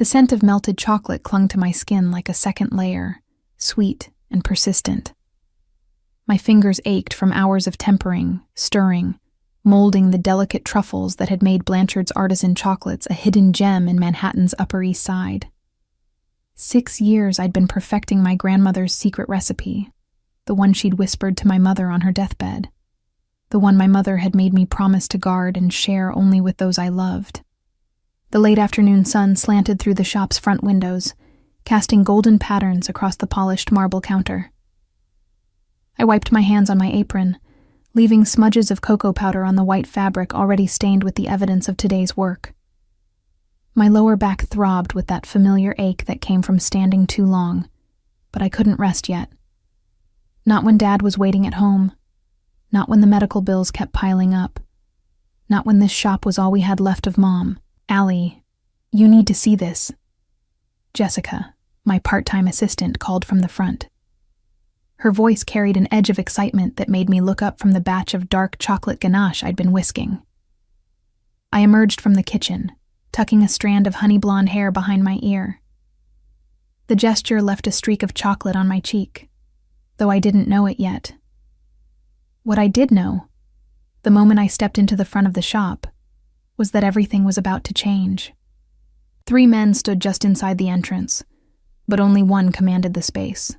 The scent of melted chocolate clung to my skin like a second layer, sweet and persistent. My fingers ached from hours of tempering, stirring, molding the delicate truffles that had made Blanchard's Artisan Chocolates a hidden gem in Manhattan's Upper East Side. 6 years I'd been perfecting my grandmother's secret recipe, the one she'd whispered to my mother on her deathbed, the one my mother had made me promise to guard and share only with those I loved. The late afternoon sun slanted through the shop's front windows, casting golden patterns across the polished marble counter. I wiped my hands on my apron, leaving smudges of cocoa powder on the white fabric already stained with the evidence of today's work. My lower back throbbed with that familiar ache that came from standing too long, but I couldn't rest yet. Not when Dad was waiting at home, not when the medical bills kept piling up, not when this shop was all we had left of Mom. "Allie, you need to see this." Jessica, my part-time assistant, called from the front. Her voice carried an edge of excitement that made me look up from the batch of dark chocolate ganache I'd been whisking. I emerged from the kitchen, tucking a strand of honey blonde hair behind my ear. The gesture left a streak of chocolate on my cheek, though I didn't know it yet. What I did know, the moment I stepped into the front of the shop, was that everything was about to change. 3 men stood just inside the entrance, but only one commanded the space.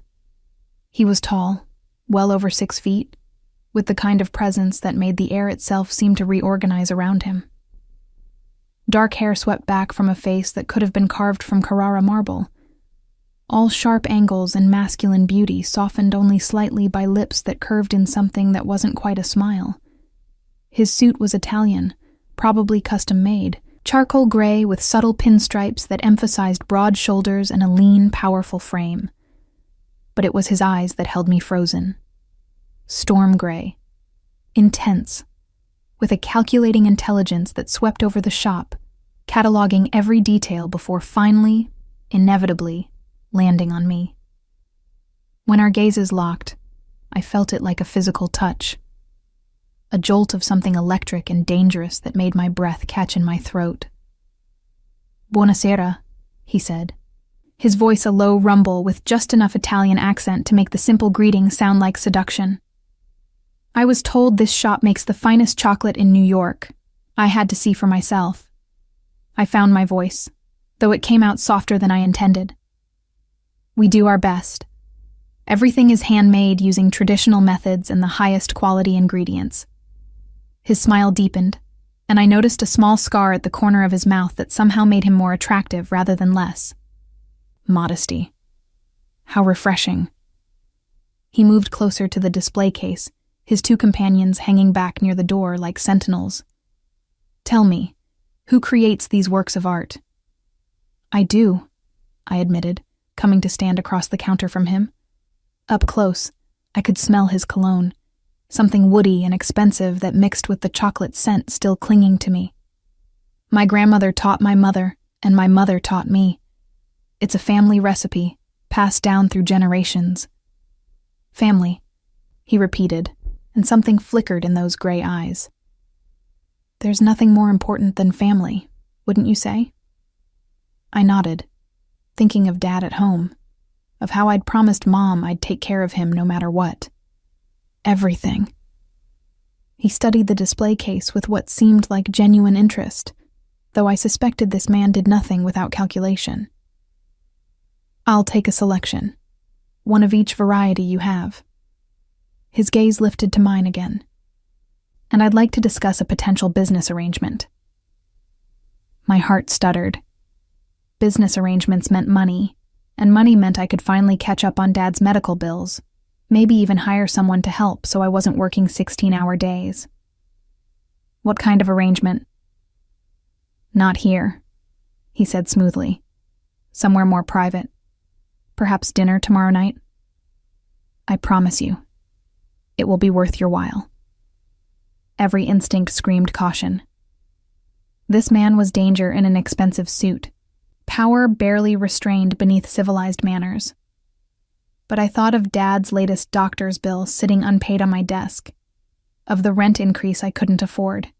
He was tall, well over 6 feet, with the kind of presence that made the air itself seem to reorganize around him. Dark hair swept back from a face that could have been carved from Carrara marble. All sharp angles and masculine beauty softened only slightly by lips that curved in something that wasn't quite a smile. His suit was Italian, probably custom-made, charcoal gray with subtle pinstripes that emphasized broad shoulders and a lean, powerful frame. But it was his eyes that held me frozen. Storm gray. Intense. With a calculating intelligence that swept over the shop, cataloging every detail before finally, inevitably, landing on me. When our gazes locked, I felt it like a physical touch. A jolt of something electric and dangerous that made my breath catch in my throat. "Buonasera," he said, his voice a low rumble with just enough Italian accent to make the simple greeting sound like seduction. I was told this shop makes the finest chocolate in New York. I had to see for myself. I found my voice, though it came out softer than I intended. "We do our best. Everything is handmade using traditional methods and the highest quality ingredients." His smile deepened, and I noticed a small scar at the corner of his mouth that somehow made him more attractive rather than less. Modesty. How refreshing. He moved closer to the display case, his 2 companions hanging back near the door like sentinels. "Tell me, who creates these works of art?" "I do," I admitted, coming to stand across the counter from him. Up close, I could smell his cologne, something woody and expensive that mixed with the chocolate scent still clinging to me. My grandmother taught my mother, and my mother taught me. It's a family recipe, passed down through generations. "Family," he repeated, and something flickered in those gray eyes. "There's nothing more important than family, wouldn't you say?" I nodded, thinking of Dad at home, of how I'd promised Mom I'd take care of him no matter what. Everything. He studied the display case with what seemed like genuine interest, though I suspected this man did nothing without calculation. "I'll take a selection. One of each variety you have." His gaze lifted to mine again. "And I'd like to discuss a potential business arrangement." My heart stuttered. Business arrangements meant money, and money meant I could finally catch up on Dad's medical bills, maybe even hire someone to help so I wasn't working 16-hour days. "What kind of arrangement?" "Not here," he said smoothly. "Somewhere more private. Perhaps dinner tomorrow night?" "I promise you, it will be worth your while." Every instinct screamed caution. This man was danger in an expensive suit, power barely restrained beneath civilized manners. But I thought of Dad's latest doctor's bill sitting unpaid on my desk, of the rent increase I couldn't afford,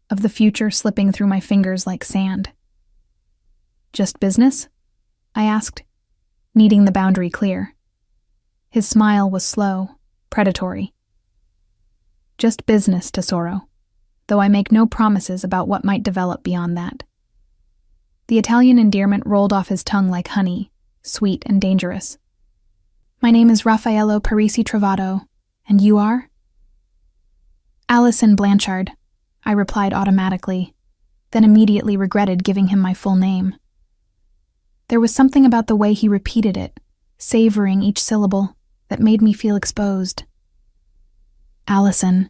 of the future slipping through my fingers like sand. Just business? I asked, needing the boundary clear. His smile was slow, predatory. Just business, tesoro, though I make no promises about what might develop beyond that. The Italian endearment rolled off his tongue like honey, sweet and dangerous. My name is Raffaello Parisi Trovato, and you are? Allison Blanchard, I replied automatically, then immediately regretted giving him my full name. There was something about the way he repeated it, savoring each syllable, that made me feel exposed. Allison.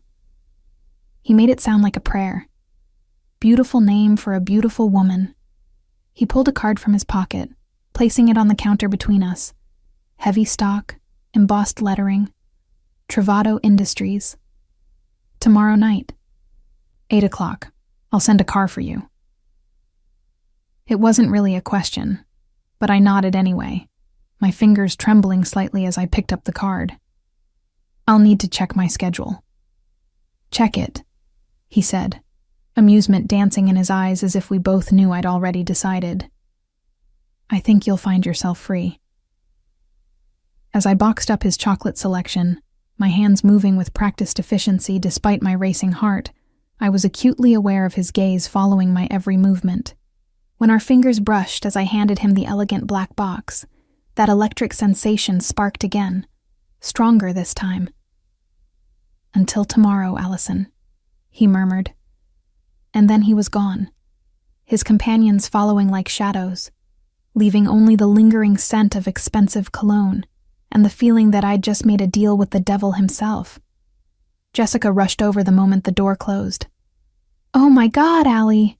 He made it sound like a prayer. Beautiful name for a beautiful woman. He pulled a card from his pocket, placing it on the counter between us. Heavy stock, embossed lettering, Trovato Industries. Tomorrow night. 8 o'clock. I'll send a car for you. It wasn't really a question, but I nodded anyway, my fingers trembling slightly as I picked up the card. I'll need to check my schedule. Check it, he said, amusement dancing in his eyes as if we both knew I'd already decided. I think you'll find yourself free. As I boxed up his chocolate selection, my hands moving with practiced efficiency despite my racing heart, I was acutely aware of his gaze following my every movement. When our fingers brushed as I handed him the elegant black box, that electric sensation sparked again, stronger this time. Until tomorrow, Allison, he murmured. And then he was gone, his companions following like shadows, leaving only the lingering scent of expensive cologne and the feeling that I'd just made a deal with the devil himself. Jessica rushed over the moment the door closed. Oh my God, Allie!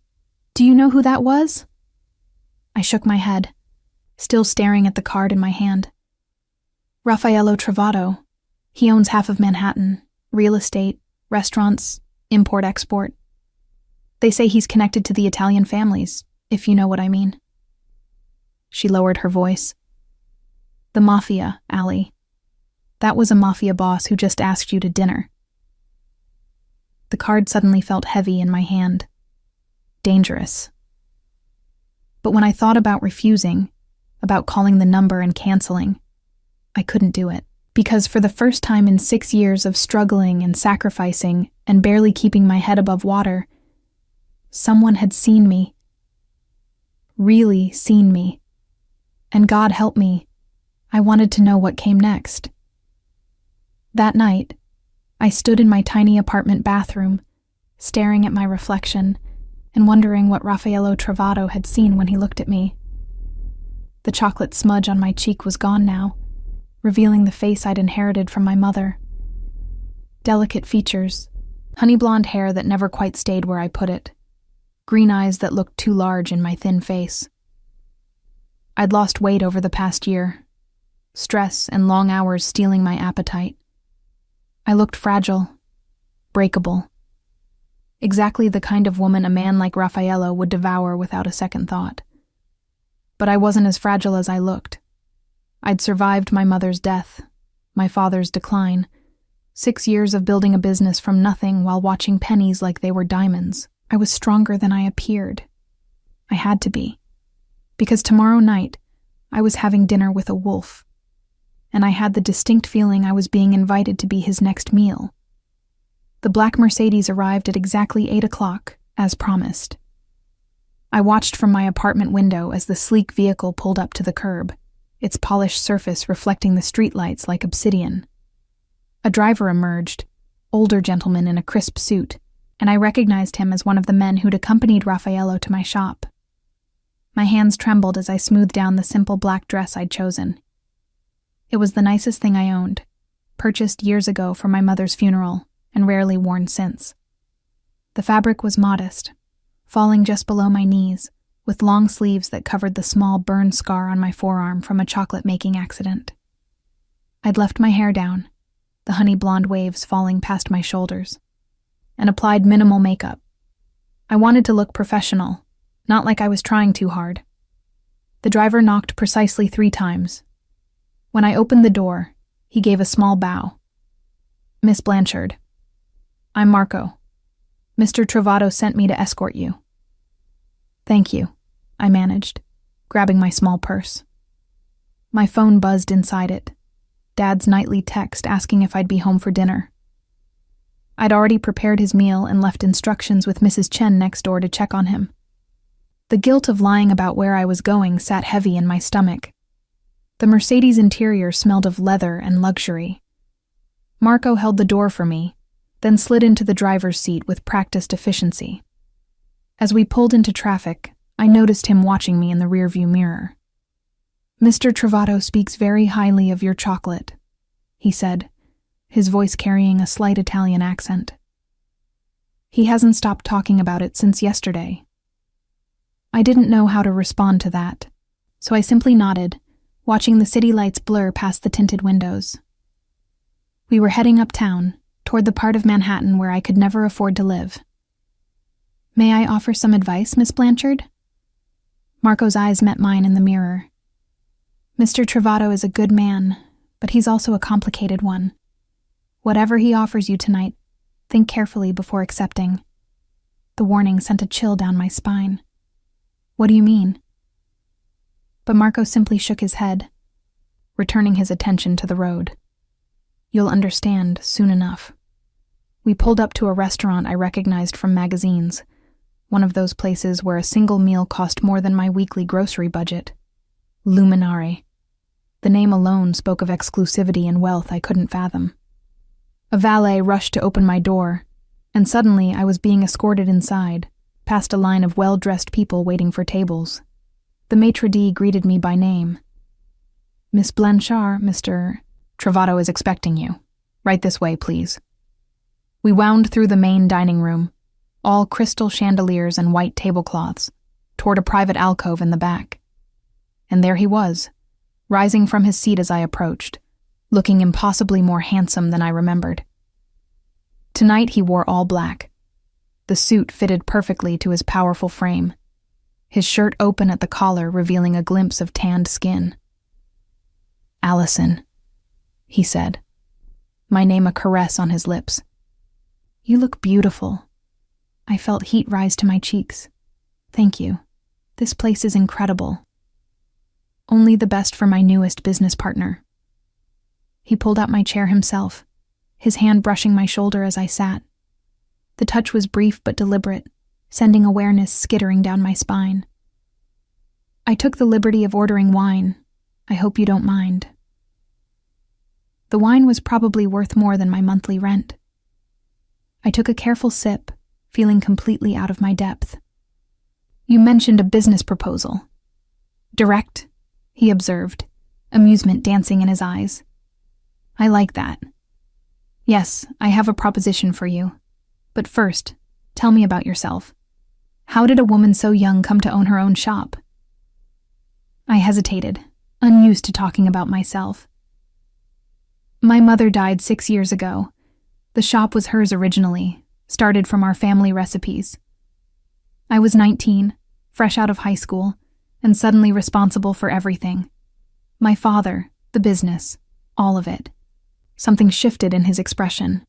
Do you know who that was? I shook my head, still staring at the card in my hand. Raffaello Trovato. He owns half of Manhattan, real estate, restaurants, import-export. They say he's connected to the Italian families, if you know what I mean. She lowered her voice. The Mafia, Allie. That was a Mafia boss who just asked you to dinner. The card suddenly felt heavy in my hand. Dangerous. But when I thought about refusing, about calling the number and canceling, I couldn't do it. Because for the first time in 6 years of struggling and sacrificing and barely keeping my head above water, someone had seen me. Really seen me. And God help me, I wanted to know what came next. That night, I stood in my tiny apartment bathroom, staring at my reflection and wondering what Raffaello Trovato had seen when he looked at me. The chocolate smudge on my cheek was gone now, revealing the face I'd inherited from my mother. Delicate features, honey blonde hair that never quite stayed where I put it, green eyes that looked too large in my thin face. I'd lost weight over the past year, stress and long hours stealing my appetite. I looked fragile, breakable. Exactly the kind of woman a man like Raffaello would devour without a second thought. But I wasn't as fragile as I looked. I'd survived my mother's death, my father's decline, 6 years of building a business from nothing while watching pennies like they were diamonds. I was stronger than I appeared. I had to be. Because tomorrow night, I was having dinner with a wolf, and I had the distinct feeling I was being invited to be his next meal. The black Mercedes arrived at exactly 8 o'clock, as promised. I watched from my apartment window as the sleek vehicle pulled up to the curb, its polished surface reflecting the streetlights like obsidian. A driver emerged, older gentleman in a crisp suit, and I recognized him as one of the men who'd accompanied Raffaello to my shop. My hands trembled as I smoothed down the simple black dress I'd chosen. It was the nicest thing I owned, purchased years ago for my mother's funeral, and rarely worn since. The fabric was modest, falling just below my knees, with long sleeves that covered the small burn scar on my forearm from a chocolate-making accident. I'd left my hair down, the honey blonde waves falling past my shoulders, and applied minimal makeup. I wanted to look professional, not like I was trying too hard. The driver knocked precisely 3 times. When I opened the door, he gave a small bow. Miss Blanchard. I'm Marco. Mr. Trovato sent me to escort you. Thank you, I managed, grabbing my small purse. My phone buzzed inside it. Dad's nightly text asking if I'd be home for dinner. I'd already prepared his meal and left instructions with Mrs. Chen next door to check on him. The guilt of lying about where I was going sat heavy in my stomach. The Mercedes interior smelled of leather and luxury. Marco held the door for me, then slid into the driver's seat with practiced efficiency. As we pulled into traffic, I noticed him watching me in the rearview mirror. "Mr. Trovato speaks very highly of your chocolate," he said, his voice carrying a slight Italian accent. "He hasn't stopped talking about it since yesterday." I didn't know how to respond to that, so I simply nodded, watching the city lights blur past the tinted windows. We were heading uptown, toward the part of Manhattan where I could never afford to live. "May I offer some advice, Miss Blanchard?" Marco's eyes met mine in the mirror. "Mr. Trovato is a good man, but he's also a complicated one. Whatever he offers you tonight, think carefully before accepting." The warning sent a chill down my spine. "What do you mean?" But Marco simply shook his head, returning his attention to the road. "You'll understand soon enough." We pulled up to a restaurant I recognized from magazines, one of those places where a single meal cost more than my weekly grocery budget. Luminare. The name alone spoke of exclusivity and wealth I couldn't fathom. A valet rushed to open my door, and suddenly I was being escorted inside, past a line of well-dressed people waiting for tables. The maitre d' greeted me by name. "Miss Blanchard, Mr. Trovato is expecting you. Right this way, please." We wound through the main dining room, all crystal chandeliers and white tablecloths, toward a private alcove in the back. And there he was, rising from his seat as I approached, looking impossibly more handsome than I remembered. Tonight he wore all black. The suit fitted perfectly to his powerful frame, his shirt open at the collar revealing a glimpse of tanned skin. "Allison," he said, my name a caress on his lips. "You look beautiful." I felt heat rise to my cheeks. "Thank you. This place is incredible. Only the best for my newest business partner." He pulled out my chair himself, his hand brushing my shoulder as I sat. The touch was brief but deliberate, sending awareness skittering down my spine. "I took the liberty of ordering wine. I hope you don't mind." The wine was probably worth more than my monthly rent. I took a careful sip, feeling completely out of my depth. "You mentioned a business proposal." "Direct," he observed, amusement dancing in his eyes. "I like that. Yes, I have a proposition for you. But first, tell me about yourself. How did a woman so young come to own her own shop?" I hesitated, unused to talking about myself. "My mother died 6 years ago. The shop was hers originally, started from our family recipes. I was 19, fresh out of high school, and suddenly responsible for everything. My father, the business, all of it." Something shifted in his expression.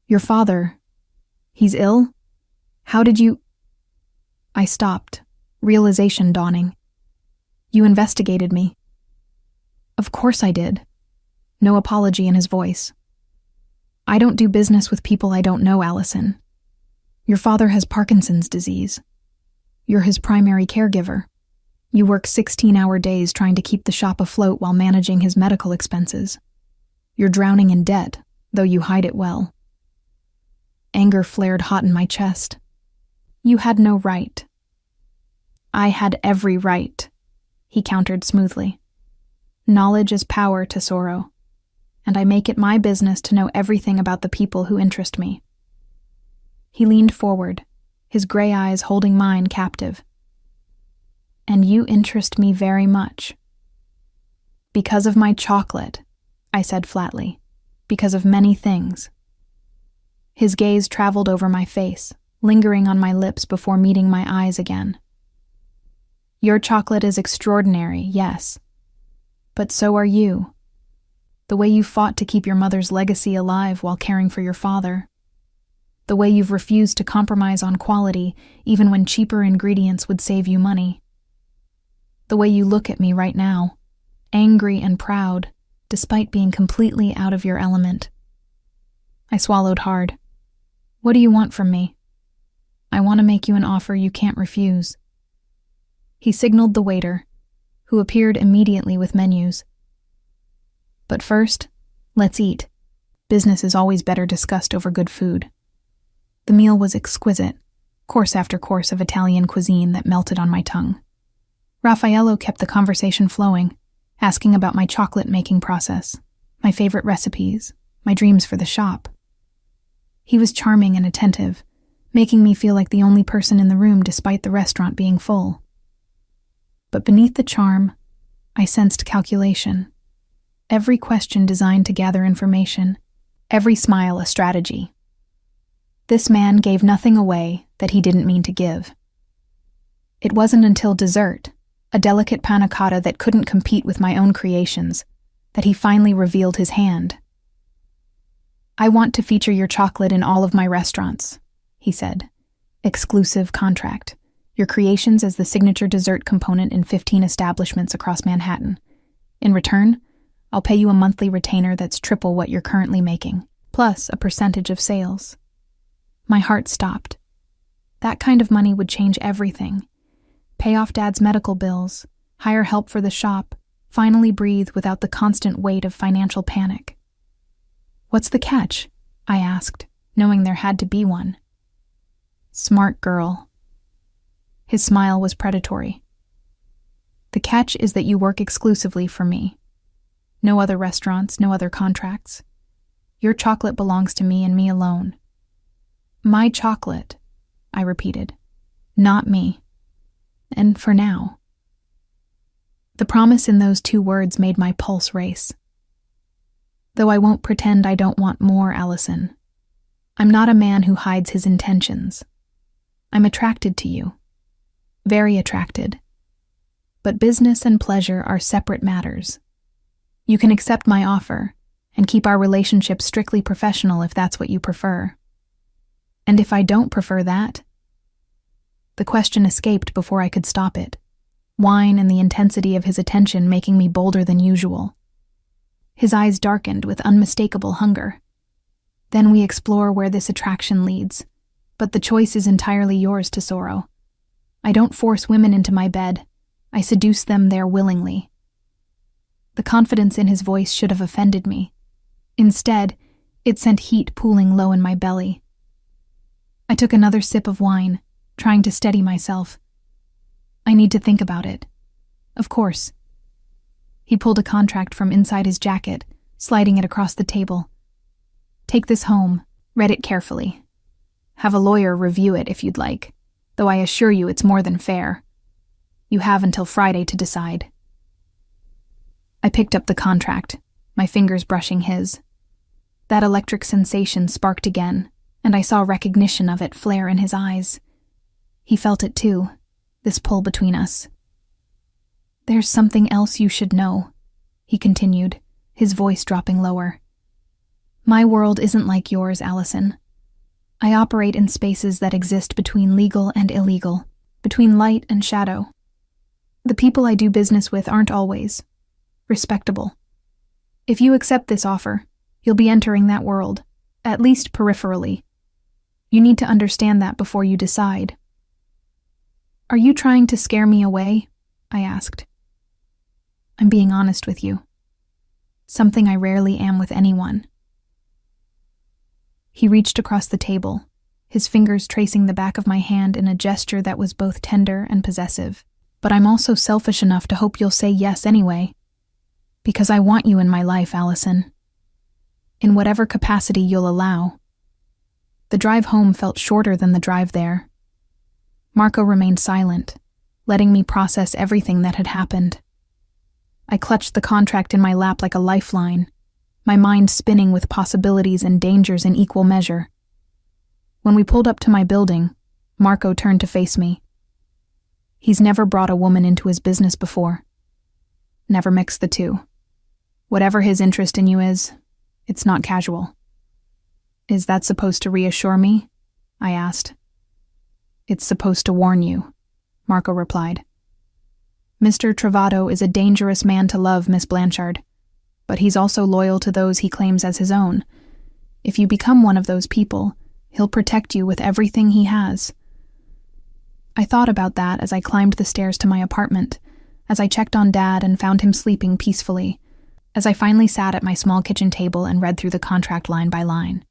"Your father, he's ill? How did you—" I stopped, realization dawning. "You investigated me." "Of course I did." No apology in his voice. "I don't do business with people I don't know, Allison. Your father has Parkinson's disease. You're his primary caregiver. You work 16-hour days trying to keep the shop afloat while managing his medical expenses. You're drowning in debt, though you hide it well." Anger flared hot in my chest. "You had no right." "I had every right," he countered smoothly. "Knowledge is power, Tesoro, and I make it my business to know everything about the people who interest me." He leaned forward, his gray eyes holding mine captive. "And you interest me very much." "Because of my chocolate," I said flatly. "Because of many things." His gaze traveled over my face, lingering on my lips before meeting my eyes again. "Your chocolate is extraordinary, yes. But so are you. The way you fought to keep your mother's legacy alive while caring for your father. The way you've refused to compromise on quality even when cheaper ingredients would save you money. The way you look at me right now, angry and proud, despite being completely out of your element. I swallowed hard. What do you want from me? I want to make you an offer you can't refuse. He signaled the waiter, who appeared immediately with menus. But first, let's eat. Business is always better discussed over good food. The meal was exquisite, course after course of Italian cuisine that melted on my tongue. Raffaello kept the conversation flowing, asking about my chocolate-making process, my favorite recipes, my dreams for the shop. He was charming and attentive, making me feel like the only person in the room despite the restaurant being full. But beneath the charm, I sensed calculation. Every question designed to gather information, every smile a strategy. This man gave nothing away that he didn't mean to give. It wasn't until dessert, a delicate panna cotta that couldn't compete with my own creations, that he finally revealed his hand. I want to feature your chocolate in all of my restaurants, he said. Exclusive contract. Your creations as the signature dessert component in 15 establishments across Manhattan. In return, I'll pay you a monthly retainer that's triple what you're currently making, plus a percentage of sales. My heart stopped. That kind of money would change everything. Pay off Dad's medical bills, hire help for the shop, finally breathe without the constant weight of financial panic. What's the catch? I asked, knowing there had to be one. Smart girl. His smile was predatory. The catch is that you work exclusively for me. No other restaurants, no other contracts. Your chocolate belongs to me and me alone. My chocolate, I repeated. Not me. And for now. The promise in those 2 words made my pulse race. Though I won't pretend I don't want more, Allison. I'm not a man who hides his intentions. I'm attracted to you. Very attracted. But business and pleasure are separate matters. You can accept my offer and keep our relationship strictly professional if that's what you prefer. And if I don't prefer that? The question escaped before I could stop it, wine and the intensity of his attention making me bolder than usual. His eyes darkened with unmistakable hunger. Then we explore where this attraction leads, but the choice is entirely yours, Tesoro. I don't force women into my bed. I seduce them there willingly. The confidence in his voice should have offended me. Instead, it sent heat pooling low in my belly. I took another sip of wine, trying to steady myself. I need to think about it. Of course. He pulled a contract from inside his jacket, sliding it across the table. Take this home, read it carefully. Have a lawyer review it if you'd like, though I assure you it's more than fair. You have until Friday to decide. I picked up the contract, my fingers brushing his. That electric sensation sparked again, and I saw recognition of it flare in his eyes. He felt it too, this pull between us. There's something else you should know, he continued, his voice dropping lower. My world isn't like yours, Allison. I operate in spaces that exist between legal and illegal, between light and shadow. The people I do business with aren't always respectable. If you accept this offer, you'll be entering that world, at least peripherally. You need to understand that before you decide. Are you trying to scare me away? I asked. I'm being honest with you. Something I rarely am with anyone. He reached across the table, his fingers tracing the back of my hand in a gesture that was both tender and possessive. But I'm also selfish enough to hope you'll say yes anyway. Because I want you in my life, Allison. In whatever capacity you'll allow. The drive home felt shorter than the drive there. Marco remained silent, letting me process everything that had happened. I clutched the contract in my lap like a lifeline, my mind spinning with possibilities and dangers in equal measure. When we pulled up to my building, Marco turned to face me. He's never brought a woman into his business before. Never mixed the two. Whatever his interest in you is, it's not casual. Is that supposed to reassure me? I asked. It's supposed to warn you, Marco replied. Mr. Travado is a dangerous man to love, Miss Blanchard, but he's also loyal to those he claims as his own. If you become one of those people, he'll protect you with everything he has." I thought about that as I climbed the stairs to my apartment, as I checked on Dad and found him sleeping peacefully, as I finally sat at my small kitchen table and read through the contract line by line.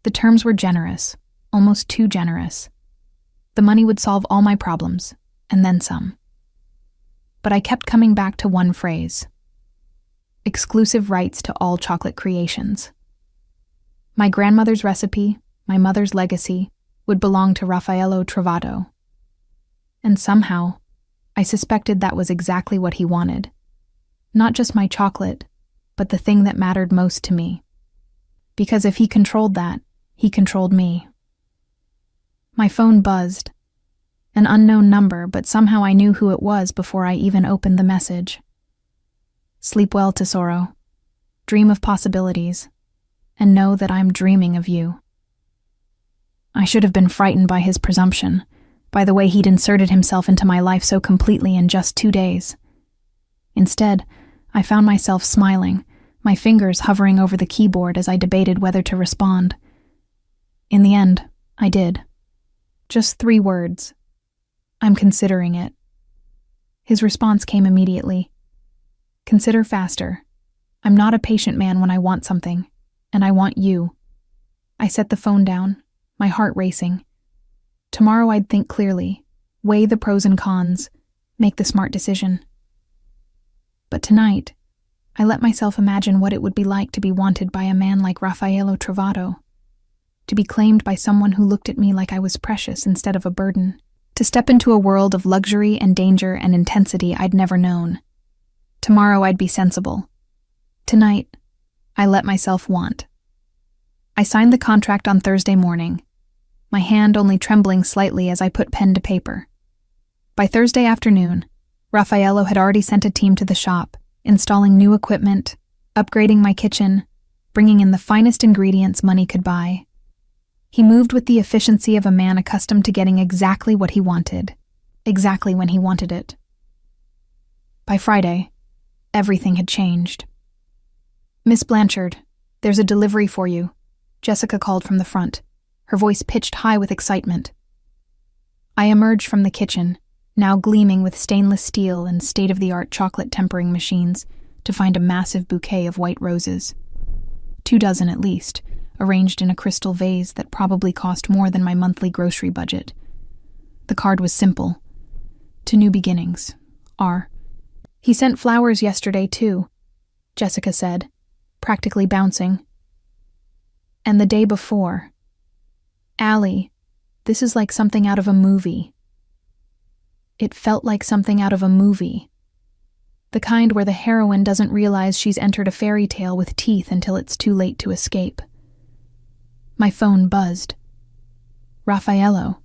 The terms were generous, almost too generous. The money would solve all my problems, and then some. But I kept coming back to one phrase: exclusive rights to all chocolate creations. My grandmother's recipe, my mother's legacy, would belong to Raffaello Travado. And somehow, I suspected that was exactly what he wanted. Not just my chocolate, but the thing that mattered most to me. Because if he controlled that, he controlled me. My phone buzzed. An unknown number, but somehow I knew who it was before I even opened the message. "Sleep well, Tesoro. Dream of possibilities, and know that I'm dreaming of you." I should have been frightened by his presumption, by the way he'd inserted himself into my life so completely in just 2 days. Instead, I found myself smiling, my fingers hovering over the keyboard as I debated whether to respond. In the end, I did. Just 3 words. "I'm considering it." His response came immediately. "Consider faster. I'm not a patient man when I want something, and I want you." I set the phone down, my heart racing. Tomorrow I'd think clearly, weigh the pros and cons, make the smart decision. But tonight, I let myself imagine what it would be like to be wanted by a man like Raffaello Travado, to be claimed by someone who looked at me like I was precious instead of a burden, to step into a world of luxury and danger and intensity I'd never known. Tomorrow I'd be sensible. Tonight, I let myself want. I signed the contract on Thursday morning, my hand only trembling slightly as I put pen to paper. By Thursday afternoon, Raffaello had already sent a team to the shop, installing new equipment, upgrading my kitchen, bringing in the finest ingredients money could buy. He moved with the efficiency of a man accustomed to getting exactly what he wanted, exactly when he wanted it. By Friday, everything had changed. "Miss Blanchard, there's a delivery for you," Jessica called from the front, her voice pitched high with excitement. I emerged from the kitchen, now gleaming with stainless steel and state-of-the-art chocolate tempering machines, to find a massive bouquet of white roses. 24 at least, arranged in a crystal vase that probably cost more than my monthly grocery budget. The card was simple. "To new beginnings. R." "He sent flowers yesterday, too," Jessica said, practically bouncing. "And the day before. Allie, this is like something out of a movie." It felt like something out of a movie. The kind where the heroine doesn't realize she's entered a fairy tale with teeth until it's too late to escape. My phone buzzed. Raffaello.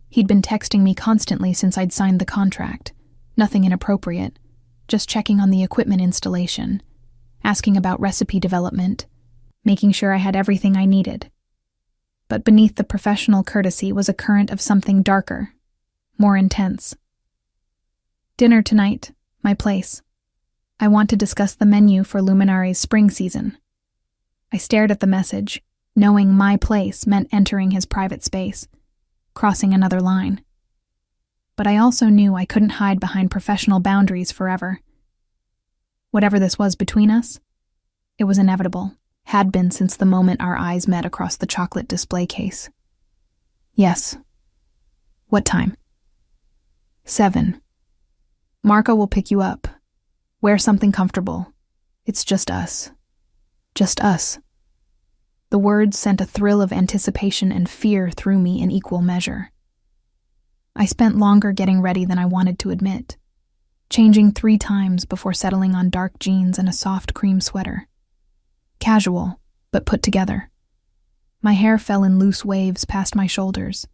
He'd been texting me constantly since I'd signed the contract. Nothing inappropriate, just checking on the equipment installation, asking about recipe development, making sure I had everything I needed. But beneath the professional courtesy was a current of something darker, more intense. "Dinner tonight, my place. I want to discuss the menu for Luminare's spring season." I stared at the message, knowing my place meant entering his private space, crossing another line. But I also knew I couldn't hide behind professional boundaries forever. Whatever this was between us, it was inevitable, had been since the moment our eyes met across the chocolate display case. "Yes." "What time?" 7. "Marco will pick you up. Wear something comfortable. It's just us. Just us." The words sent a thrill of anticipation and fear through me in equal measure. I spent longer getting ready than I wanted to admit, changing 3 times before settling on dark jeans and a soft cream sweater. Casual, but put together. My hair fell in loose waves past my shoulders,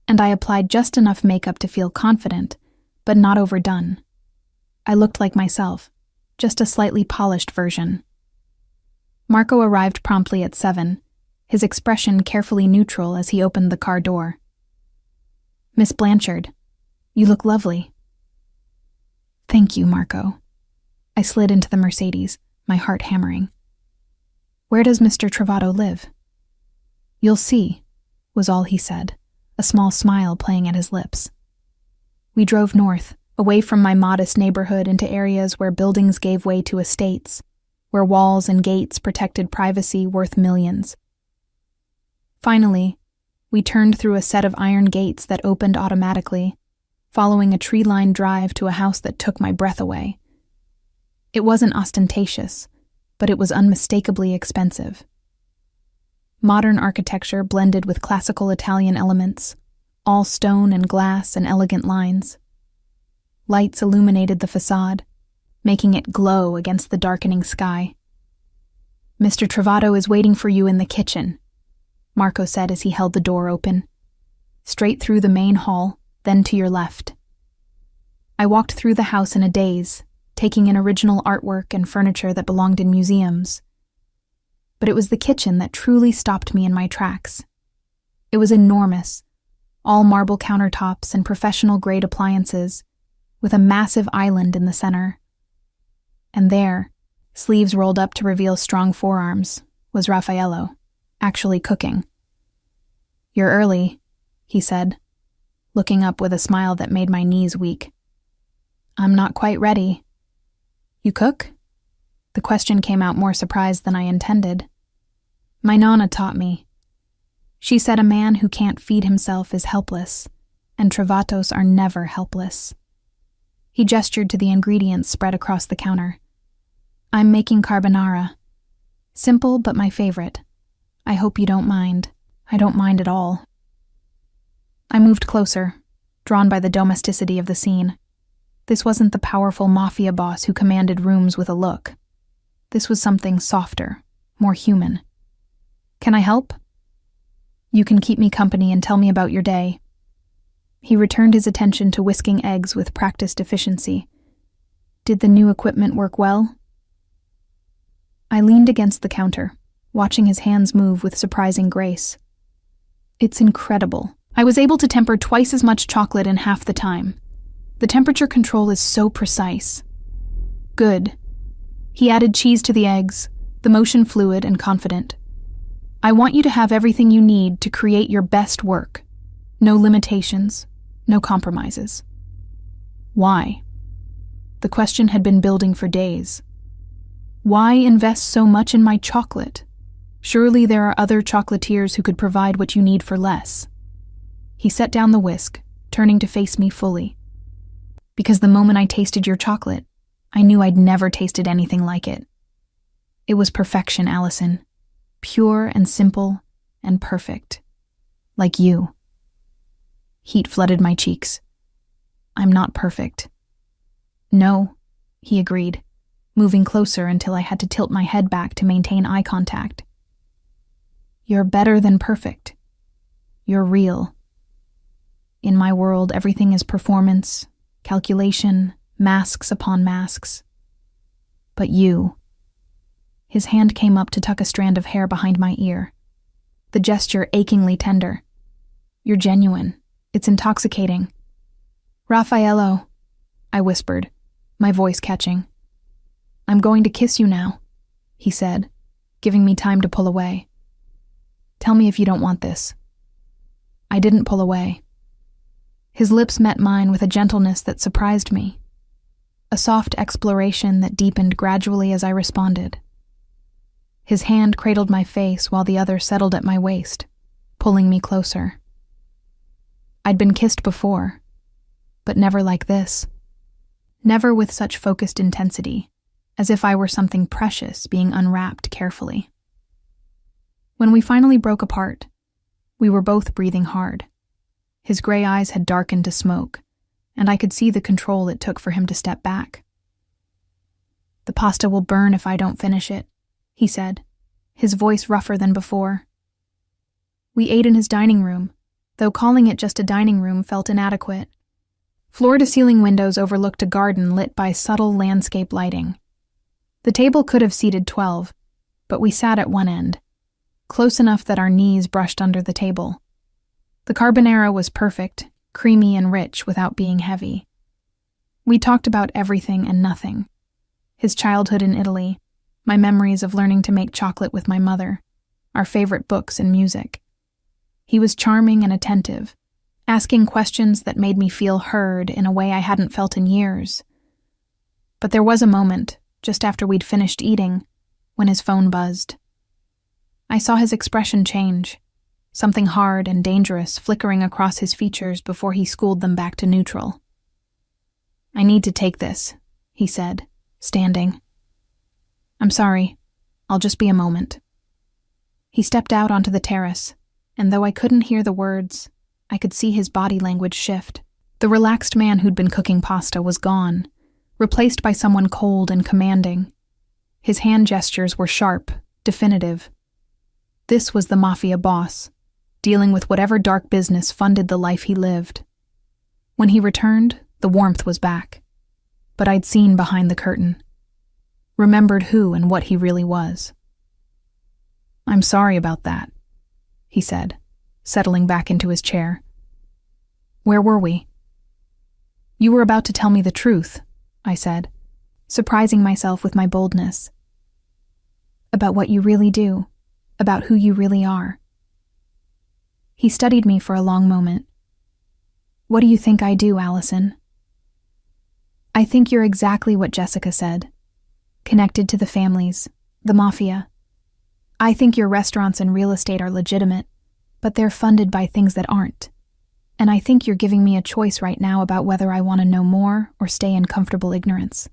and I applied just enough makeup to feel confident, but not overdone. I looked like myself, just a slightly polished version. Marco arrived promptly at 7, his expression carefully neutral as he opened the car door. "Miss Blanchard, you look lovely." Thank you, Marco. I slid into the Mercedes, my heart hammering. Where does Mr. Travato live? You'll see, was all he said, a small smile playing at his lips. We drove north, away from my modest neighborhood into areas where buildings gave way to estates, where walls and gates protected privacy worth millions. Finally, we turned through a set of iron gates that opened automatically, following a tree-lined drive to a house that took my breath away. It wasn't ostentatious, but it was unmistakably expensive. Modern architecture blended with classical Italian elements, all stone and glass and elegant lines. Lights illuminated the facade, making it glow against the darkening sky. Mr. Travato is waiting for you in the kitchen, Marco said as he held the door open. Straight through the main hall, then to your left. I walked through the house in a daze, taking in original artwork and furniture that belonged in museums. But it was the kitchen that truly stopped me in my tracks. It was enormous, all marble countertops and professional-grade appliances, with a massive island in the center. And there, sleeves rolled up to reveal strong forearms, was Raffaello, actually cooking. You're early, he said, looking up with a smile that made my knees weak. I'm not quite ready. You cook? The question came out more surprised than I intended. My nonna taught me. She said a man who can't feed himself is helpless, and Travatos are never helpless. He gestured to the ingredients spread across the counter. I'm making carbonara. Simple, but my favorite. I hope you don't mind. I don't mind at all. I moved closer, drawn by the domesticity of the scene. This wasn't the powerful mafia boss who commanded rooms with a look. This was something softer, more human. Can I help? You can keep me company and tell me about your day. He returned his attention to whisking eggs with practiced efficiency. Did the new equipment work well? I leaned against the counter, watching his hands move with surprising grace. It's incredible. I was able to temper twice as much chocolate in half the time. The temperature control is so precise. Good. He added cheese to the eggs, the motion fluid and confident. I want you to have everything you need to create your best work. No limitations, no compromises. Why? The question had been building for days. Why invest so much in my chocolate? Surely there are other chocolatiers who could provide what you need for less. He set down the whisk, turning to face me fully. Because the moment I tasted your chocolate, I knew I'd never tasted anything like it. It was perfection, Allison. Pure and simple and perfect. Like you. Heat flooded my cheeks. I'm not perfect. No, he agreed, moving closer until I had to tilt my head back to maintain eye contact. You're better than perfect. You're real. In my world, everything is performance, calculation, masks upon masks. But you. His hand came up to tuck a strand of hair behind my ear, the gesture achingly tender. You're genuine. It's intoxicating. Raffaello, I whispered, my voice catching. I'm going to kiss you now, he said, giving me time to pull away. Tell me if you don't want this. I didn't pull away. His lips met mine with a gentleness that surprised me, a soft exploration that deepened gradually as I responded. His hand cradled my face while the other settled at my waist, pulling me closer. I'd been kissed before, but never like this. Never with such focused intensity, as if I were something precious being unwrapped carefully. When we finally broke apart, we were both breathing hard. His gray eyes had darkened to smoke, and I could see the control it took for him to step back. The pasta will burn if I don't finish it, he said, his voice rougher than before. We ate in his dining room, though calling it just a dining room felt inadequate. Floor-to-ceiling windows overlooked a garden lit by subtle landscape lighting. The table could have seated 12, but we sat at one end, close enough that our knees brushed under the table. The carbonara was perfect, creamy and rich without being heavy. We talked about everything and nothing. His childhood in Italy, my memories of learning to make chocolate with my mother, our favorite books and music. He was charming and attentive, asking questions that made me feel heard in a way I hadn't felt in years. But there was a moment, just after we'd finished eating, when his phone buzzed. I saw his expression change, something hard and dangerous flickering across his features before he schooled them back to neutral. "I need to take this," he said, standing. "I'm sorry. I'll just be a moment." He stepped out onto the terrace, and though I couldn't hear the words, I could see his body language shift. The relaxed man who'd been cooking pasta was gone, replaced by someone cold and commanding. His hand gestures were sharp, definitive. This was the Mafia Boss, dealing with whatever dark business funded the life he lived. When he returned, the warmth was back. But I'd seen behind the curtain, remembered who and what he really was. "I'm sorry about that," he said, settling back into his chair. "Where were we?" "You were about to tell me the truth," I said, surprising myself with my boldness. "About what you really do, about who you really are." He studied me for a long moment. "What do you think I do, Allison?" "I think you're exactly what Jessica said. Connected to the families, the mafia. I think your restaurants and real estate are legitimate, but they're funded by things that aren't. And I think you're giving me a choice right now about whether I want to know more or stay in comfortable ignorance."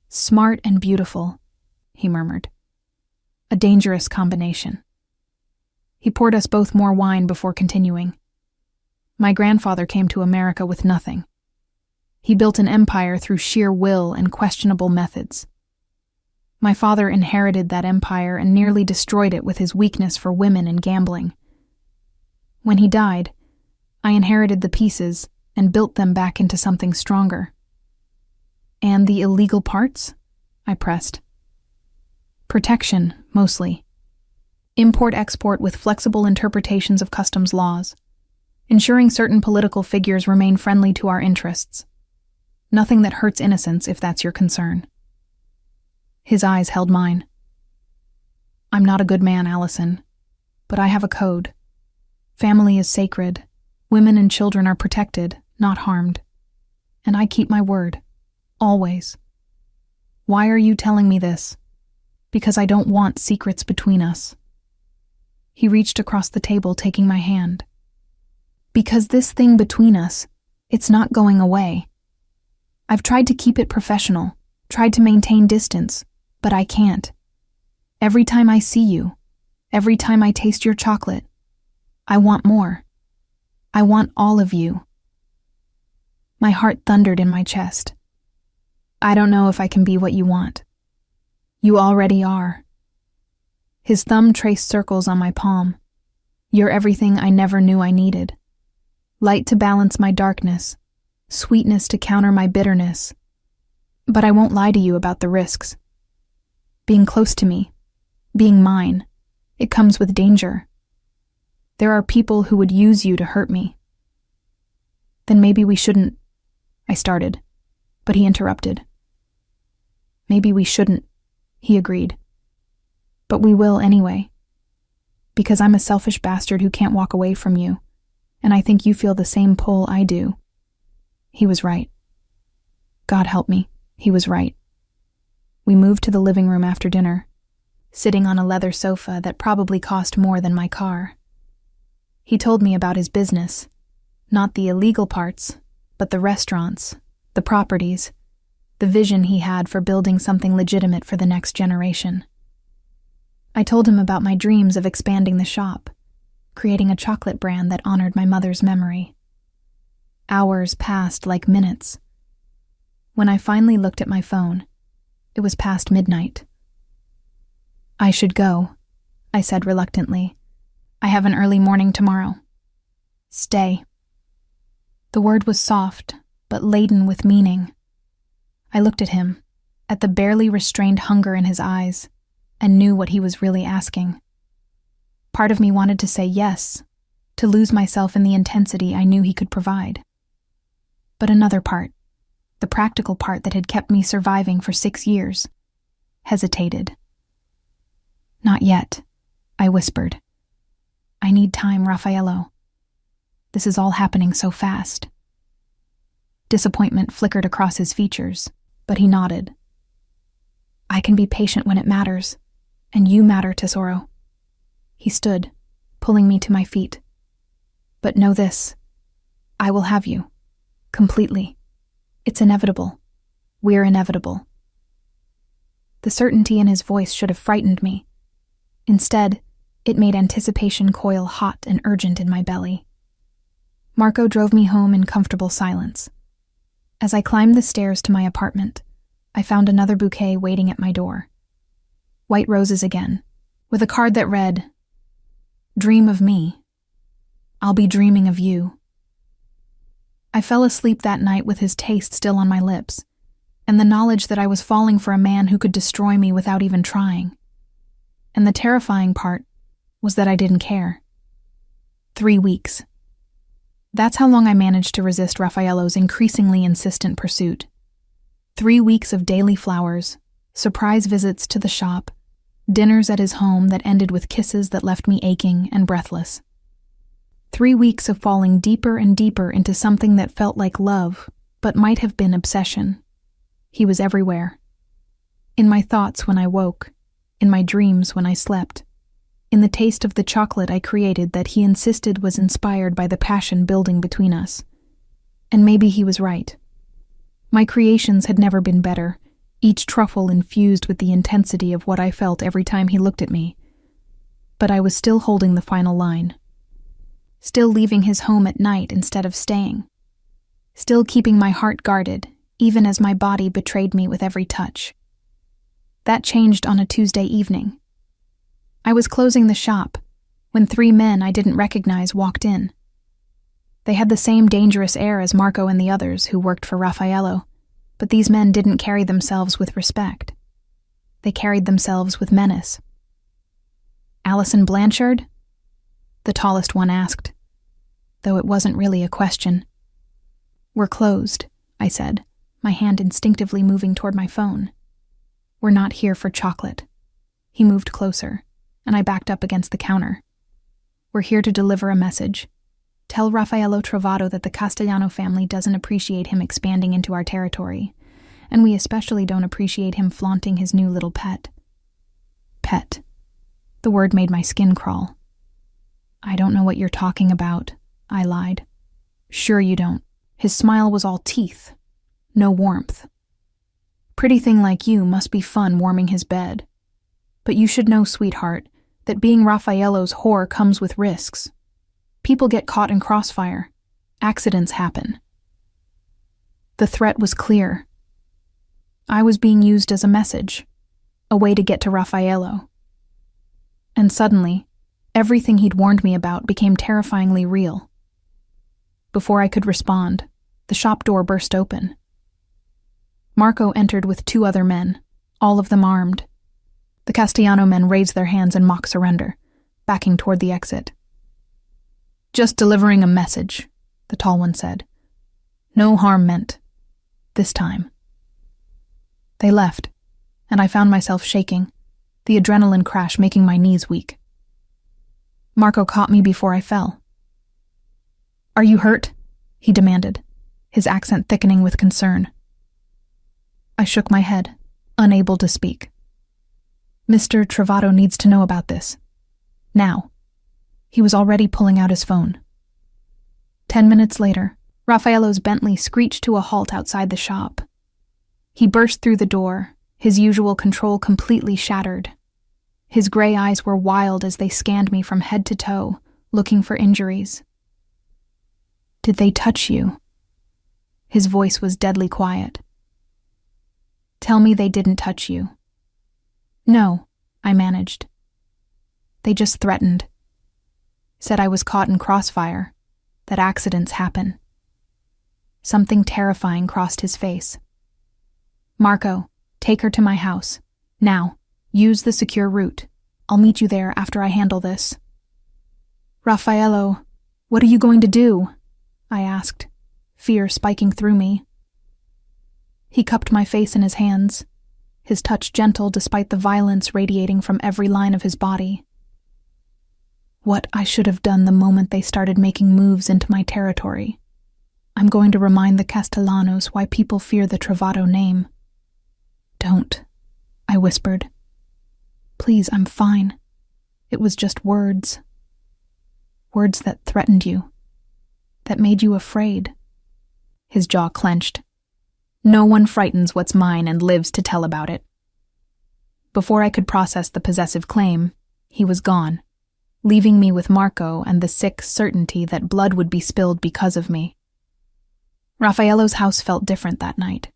"Smart and beautiful," he murmured. "A dangerous combination." He poured us both more wine before continuing. "My grandfather came to America with nothing. He built an empire through sheer will and questionable methods. My father inherited that empire and nearly destroyed it with his weakness for women and gambling. When he died, I inherited the pieces and built them back into something stronger." "And the illegal parts?" I pressed. "Protection, mostly. Import-export with flexible interpretations of customs laws, ensuring certain political figures remain friendly to our interests. Nothing that hurts innocence, if that's your concern." His eyes held mine. "I'm not a good man, Allison, but I have a code. Family is sacred. Women and children are protected, not harmed. And I keep my word. Always. Why are you telling me this? Because I don't want secrets between us." He reached across the table, taking my hand. "Because this thing between us, it's not going away. I've tried to keep it professional, tried to maintain distance, but I can't. Every time I see you, every time I taste your chocolate, I want more. I want all of you." My heart thundered in my chest. "I don't know if I can be what you want. You already are." His thumb traced circles on my palm. "You're everything I never knew I needed. Light to balance my darkness, sweetness to counter my bitterness. But I won't lie to you about the risks. Being close to me, being mine, it comes with danger. There are people who would use you to hurt me." "Then maybe we shouldn't," I started, but he interrupted. "Maybe we shouldn't," he agreed. "But we will anyway. Because I'm a selfish bastard who can't walk away from you, and I think you feel the same pull I do." He was right. God help me, he was right. We moved to the living room after dinner, sitting on a leather sofa that probably cost more than my car. He told me about his business, not the illegal parts, but the restaurants, the properties, the vision he had for building something legitimate for the next generation. I told him about my dreams of expanding the shop, creating a chocolate brand that honored my mother's memory. Hours passed like minutes. When I finally looked at my phone, it was past midnight. "I should go," I said reluctantly. "I have an early morning tomorrow." "Stay." The word was soft, but laden with meaning. I looked at him, at the barely restrained hunger in his eyes, and knew what he was really asking. Part of me wanted to say yes, to lose myself in the intensity I knew he could provide. But another part, the practical part that had kept me surviving for 6 years, hesitated. "Not yet," I whispered. "I need time, Raffaello. This is all happening so fast." Disappointment flickered across his features, but he nodded. "I can be patient when it matters, and you matter, Tesoro." He stood, pulling me to my feet. "But know this, I will have you, completely. It's inevitable. We're inevitable." The certainty in his voice should have frightened me. Instead, it made anticipation coil hot and urgent in my belly. Marco drove me home in comfortable silence. As I climbed the stairs to my apartment, I found another bouquet waiting at my door. White roses again, with a card that read, "Dream of me. I'll be dreaming of you." I fell asleep that night with his taste still on my lips, and the knowledge that I was falling for a man who could destroy me without even trying. And the terrifying part was that I didn't care. 3 weeks. That's how long I managed to resist Raffaello's increasingly insistent pursuit. 3 weeks of daily flowers, surprise visits to the shop, dinners at his home that ended with kisses that left me aching and breathless. 3 weeks of falling deeper and deeper into something that felt like love, but might have been obsession. He was everywhere. In my thoughts when I woke, in my dreams when I slept, in the taste of the chocolate I created that he insisted was inspired by the passion building between us. And maybe he was right. My creations had never been better, each truffle infused with the intensity of what I felt every time he looked at me. But I was still holding the final line. Still leaving his home at night instead of staying. Still keeping my heart guarded, even as my body betrayed me with every touch. That changed on a Tuesday evening. I was closing the shop when 3 men I didn't recognize walked in. They had the same dangerous air as Marco and the others who worked for Raffaello, but these men didn't carry themselves with respect. They carried themselves with menace. "Allison Blanchard?" the tallest one asked, though it wasn't really a question. "We're closed," I said, my hand instinctively moving toward my phone. "We're not here for chocolate." He moved closer, and I backed up against the counter. "We're here to deliver a message. Tell Raffaello Trovato that the Castellano family doesn't appreciate him expanding into our territory, and we especially don't appreciate him flaunting his new little pet." Pet. The word made my skin crawl. "I don't know what you're talking about," I lied. "Sure you don't." His smile was all teeth, no warmth. "Pretty thing like you must be fun warming his bed. But you should know, sweetheart, that being Raffaello's whore comes with risks. People get caught in crossfire. Accidents happen." The threat was clear. I was being used as a message, a way to get to Raffaello. And suddenly, everything he'd warned me about became terrifyingly real. Before I could respond, the shop door burst open. Marco entered with 2 other men, all of them armed. The Castellano men raised their hands in mock surrender, backing toward the exit. "Just delivering a message," the tall one said. "No harm meant. This time." They left, and I found myself shaking, the adrenaline crash making my knees weak. Marco caught me before I fell. "Are you hurt?" he demanded, his accent thickening with concern. I shook my head, unable to speak. "Mr. Trovato needs to know about this. Now." He was already pulling out his phone. 10 minutes later, Raffaello's Bentley screeched to a halt outside the shop. He burst through the door, his usual control completely shattered. His gray eyes were wild as they scanned me from head to toe, looking for injuries. "Did they touch you?" His voice was deadly quiet. "Tell me they didn't touch you." "No," I managed. "They just threatened. Said I was caught in crossfire, that accidents happen." Something terrifying crossed his face. "Marco, take her to my house. Now, use the secure route. I'll meet you there after I handle this." "Raffaello, what are you going to do?" I asked, fear spiking through me. He cupped my face in his hands, his touch gentle despite the violence radiating from every line of his body. What I should have done the moment they started making moves into my territory. I'm going to remind the Castellanos why people fear the Trovato name. Don't, I whispered. Please, I'm fine. It was just words. Words that threatened you, that made you afraid. His jaw clenched. No one frightens what's mine and lives to tell about it. Before I could process the possessive claim, he was gone, leaving me with Marco and the sick certainty that blood would be spilled because of me. Raffaello's house felt different that night,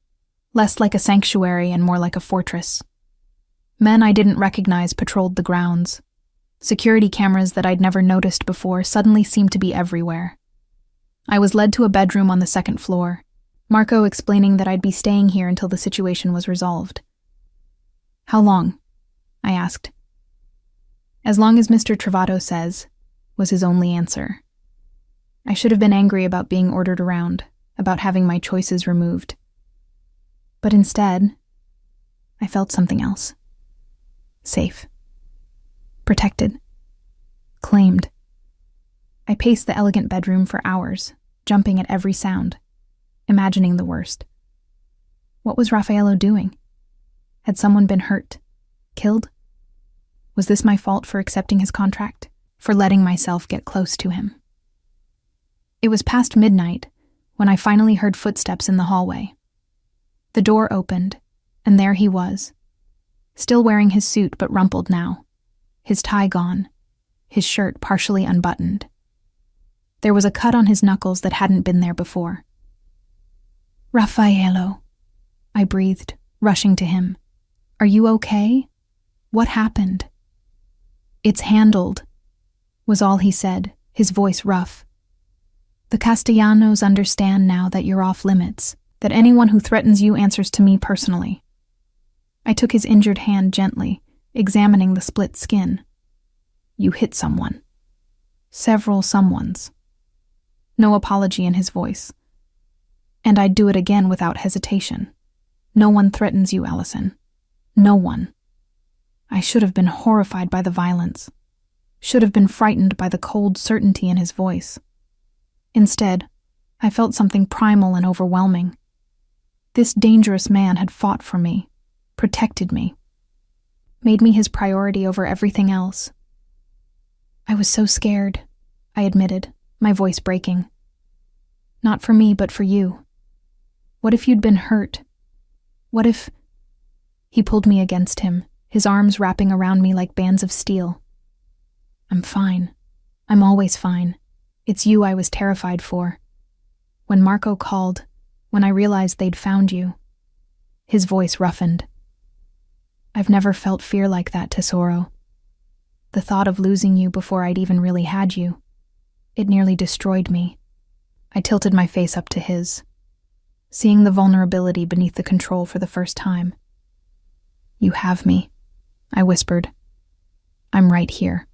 less like a sanctuary and more like a fortress. Men I didn't recognize patrolled the grounds. Security cameras that I'd never noticed before suddenly seemed to be everywhere. I was led to a bedroom on the second floor, Marco explaining that I'd be staying here until the situation was resolved. How long? I asked. As long as Mr. Trovato says, was his only answer. I should have been angry about being ordered around, about having my choices removed. But instead, I felt something else. Safe. Protected. Claimed. I paced the elegant bedroom for hours, jumping at every sound, imagining the worst. What was Raffaello doing? Had someone been hurt? Killed? Was this my fault for accepting his contract? For letting myself get close to him? It was past midnight when I finally heard footsteps in the hallway. The door opened, and there he was, still wearing his suit but rumpled now, his tie gone, his shirt partially unbuttoned. There was a cut on his knuckles that hadn't been there before. Raffaello, I breathed, rushing to him. Are you okay? What happened? It's handled, was all he said, his voice rough. The Castellanos understand now that you're off limits, that anyone who threatens you answers to me personally. I took his injured hand gently, examining the split skin. You hit someone. Several someones. No apology in his voice. And I'd do it again without hesitation. No one threatens you, Allison. No one. I should have been horrified by the violence. Should have been frightened by the cold certainty in his voice. Instead, I felt something primal and overwhelming. This dangerous man had fought for me, protected me, made me his priority over everything else. I was so scared, I admitted, my voice breaking. Not for me, but for you. What if you'd been hurt? What if... He pulled me against him, his arms wrapping around me like bands of steel. I'm fine. I'm always fine. It's you I was terrified for. When Marco called, when I realized they'd found you. His voice roughened. I've never felt fear like that, Tesoro. The thought of losing you before I'd even really had you. It nearly destroyed me. I tilted my face up to his, seeing the vulnerability beneath the control for the first time. You have me, I whispered. I'm right here.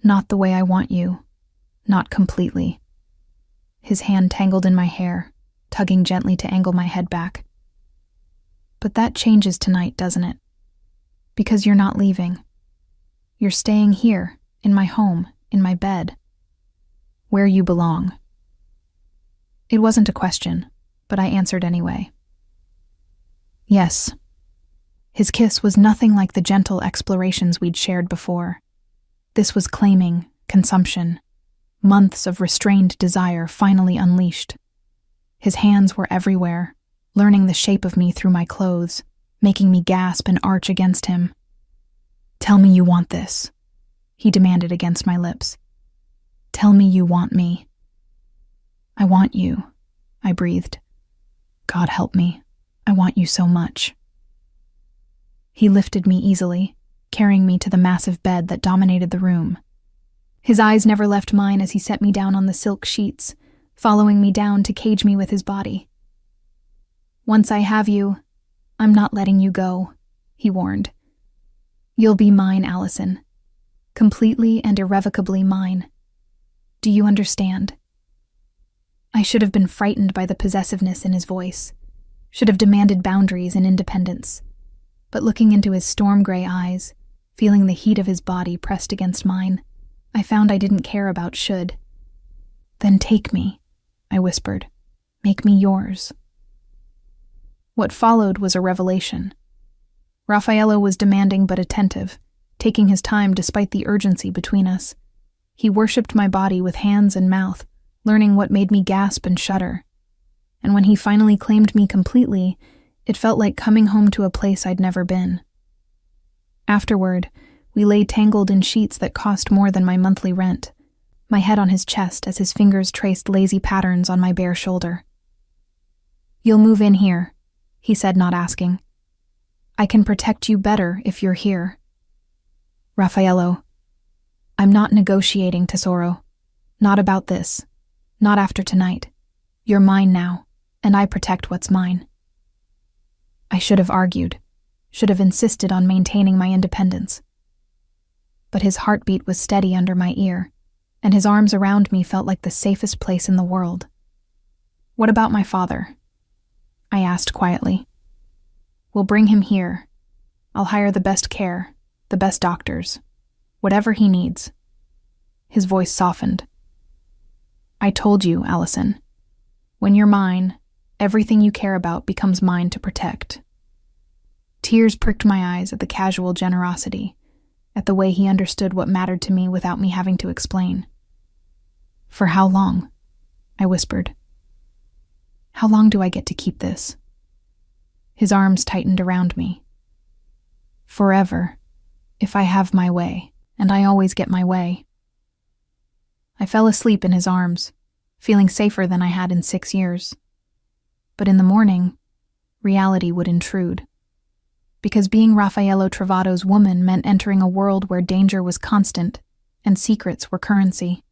Not the way I want you. Not completely. His hand tangled in my hair, tugging gently to angle my head back. But that changes tonight, doesn't it? Because you're not leaving. You're staying here, in my home, in my bed. Where you belong. It wasn't a question, but I answered anyway. Yes. His kiss was nothing like the gentle explorations we'd shared before. This was claiming, consumption, months of restrained desire finally unleashed. His hands were everywhere, learning the shape of me through my clothes, making me gasp and arch against him. Tell me you want this, he demanded against my lips. Tell me you want me. I want you, I breathed. God help me, I want you so much. He lifted me easily, carrying me to the massive bed that dominated the room. His eyes never left mine as he set me down on the silk sheets, following me down to cage me with his body. Once I have you, I'm not letting you go, he warned. You'll be mine, Allison. Completely and irrevocably mine. Do you understand? I should have been frightened by the possessiveness in his voice, should have demanded boundaries and independence. But looking into his storm-gray eyes, feeling the heat of his body pressed against mine, I found I didn't care about should. "Then take me," I whispered. "Make me yours." What followed was a revelation. Raffaello was demanding but attentive, taking his time despite the urgency between us. He worshipped my body with hands and mouth, learning what made me gasp and shudder. And when he finally claimed me completely, it felt like coming home to a place I'd never been. Afterward, we lay tangled in sheets that cost more than my monthly rent, my head on his chest as his fingers traced lazy patterns on my bare shoulder. "You'll move in here," he said, not asking. "I can protect you better if you're here." "Raffaello, I'm not negotiating, Tesoro. Not about this. Not after tonight. You're mine now, and I protect what's mine." I should have argued, should have insisted on maintaining my independence. But his heartbeat was steady under my ear, and his arms around me felt like the safest place in the world. "What about my father?" I asked quietly. "We'll bring him here. I'll hire the best care, the best doctors, whatever he needs." His voice softened. "I told you, Allison. When you're mine, everything you care about becomes mine to protect." Tears pricked my eyes at the casual generosity, at the way he understood what mattered to me without me having to explain. "For how long?" I whispered. "How long do I get to keep this?" His arms tightened around me. "Forever, if I have my way, and I always get my way." I fell asleep in his arms, feeling safer than I had in 6 years. But in the morning, reality would intrude. Because being Raffaello Travato's woman meant entering a world where danger was constant and secrets were currency.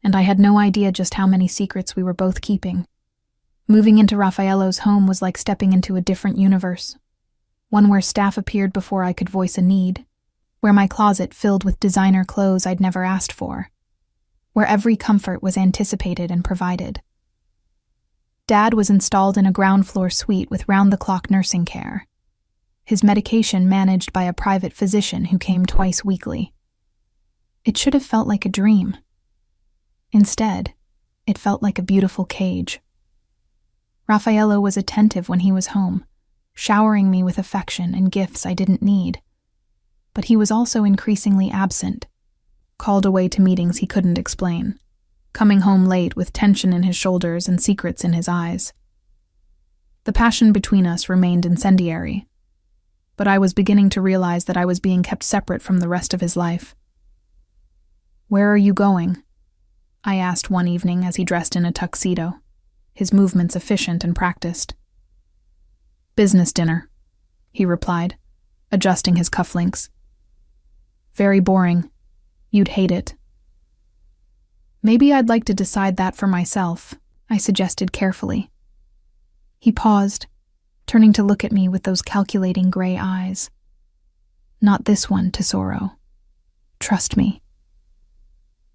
And I had no idea just how many secrets we were both keeping. Moving into Raffaello's home was like stepping into a different universe, one where staff appeared before I could voice a need, where my closet filled with designer clothes I'd never asked for, where every comfort was anticipated and provided. Dad was installed in a ground-floor suite with round-the-clock nursing care, his medication managed by a private physician who came twice weekly. It should have felt like a dream. Instead, it felt like a beautiful cage. Raffaello was attentive when he was home, showering me with affection and gifts I didn't need. But he was also increasingly absent, called away to meetings he couldn't explain, coming home late with tension in his shoulders and secrets in his eyes. The passion between us remained incendiary, but I was beginning to realize that I was being kept separate from the rest of his life. "Where are you going?" I asked one evening as he dressed in a tuxedo, his movements efficient and practiced. "Business dinner," he replied, adjusting his cufflinks. "Very boring. You'd hate it." "Maybe I'd like to decide that for myself," I suggested carefully. He paused, turning to look at me with those calculating gray eyes. "Not this one, Tesoro. Trust me."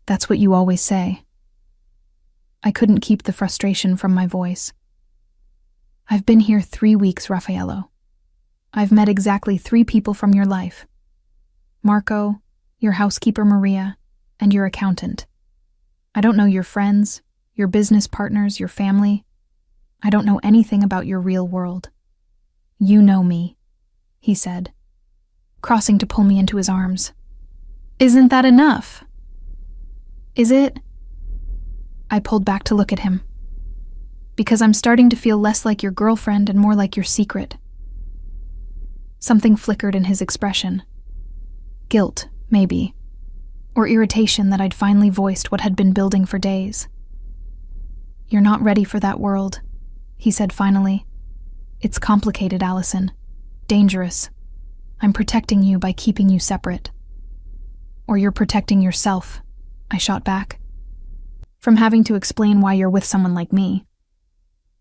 "That's what you always say." I couldn't keep the frustration from my voice. "I've been here 3 weeks, Raffaello. I've met exactly 3 people from your life. Marco, your housekeeper Maria, and your accountant. I don't know your friends, your business partners, your family. I don't know anything about your real world. You know me," he said, crossing to pull me into his arms. "Isn't that enough?" "Is it?" I pulled back to look at him. "Because I'm starting to feel less like your girlfriend and more like your secret." Something flickered in his expression. Guilt, maybe, or irritation that I'd finally voiced what had been building for days. "You're not ready for that world," he said finally. "It's complicated, Allison. Dangerous. I'm protecting you by keeping you separate." "Or you're protecting yourself," I shot back. "From having to explain why you're with someone like me.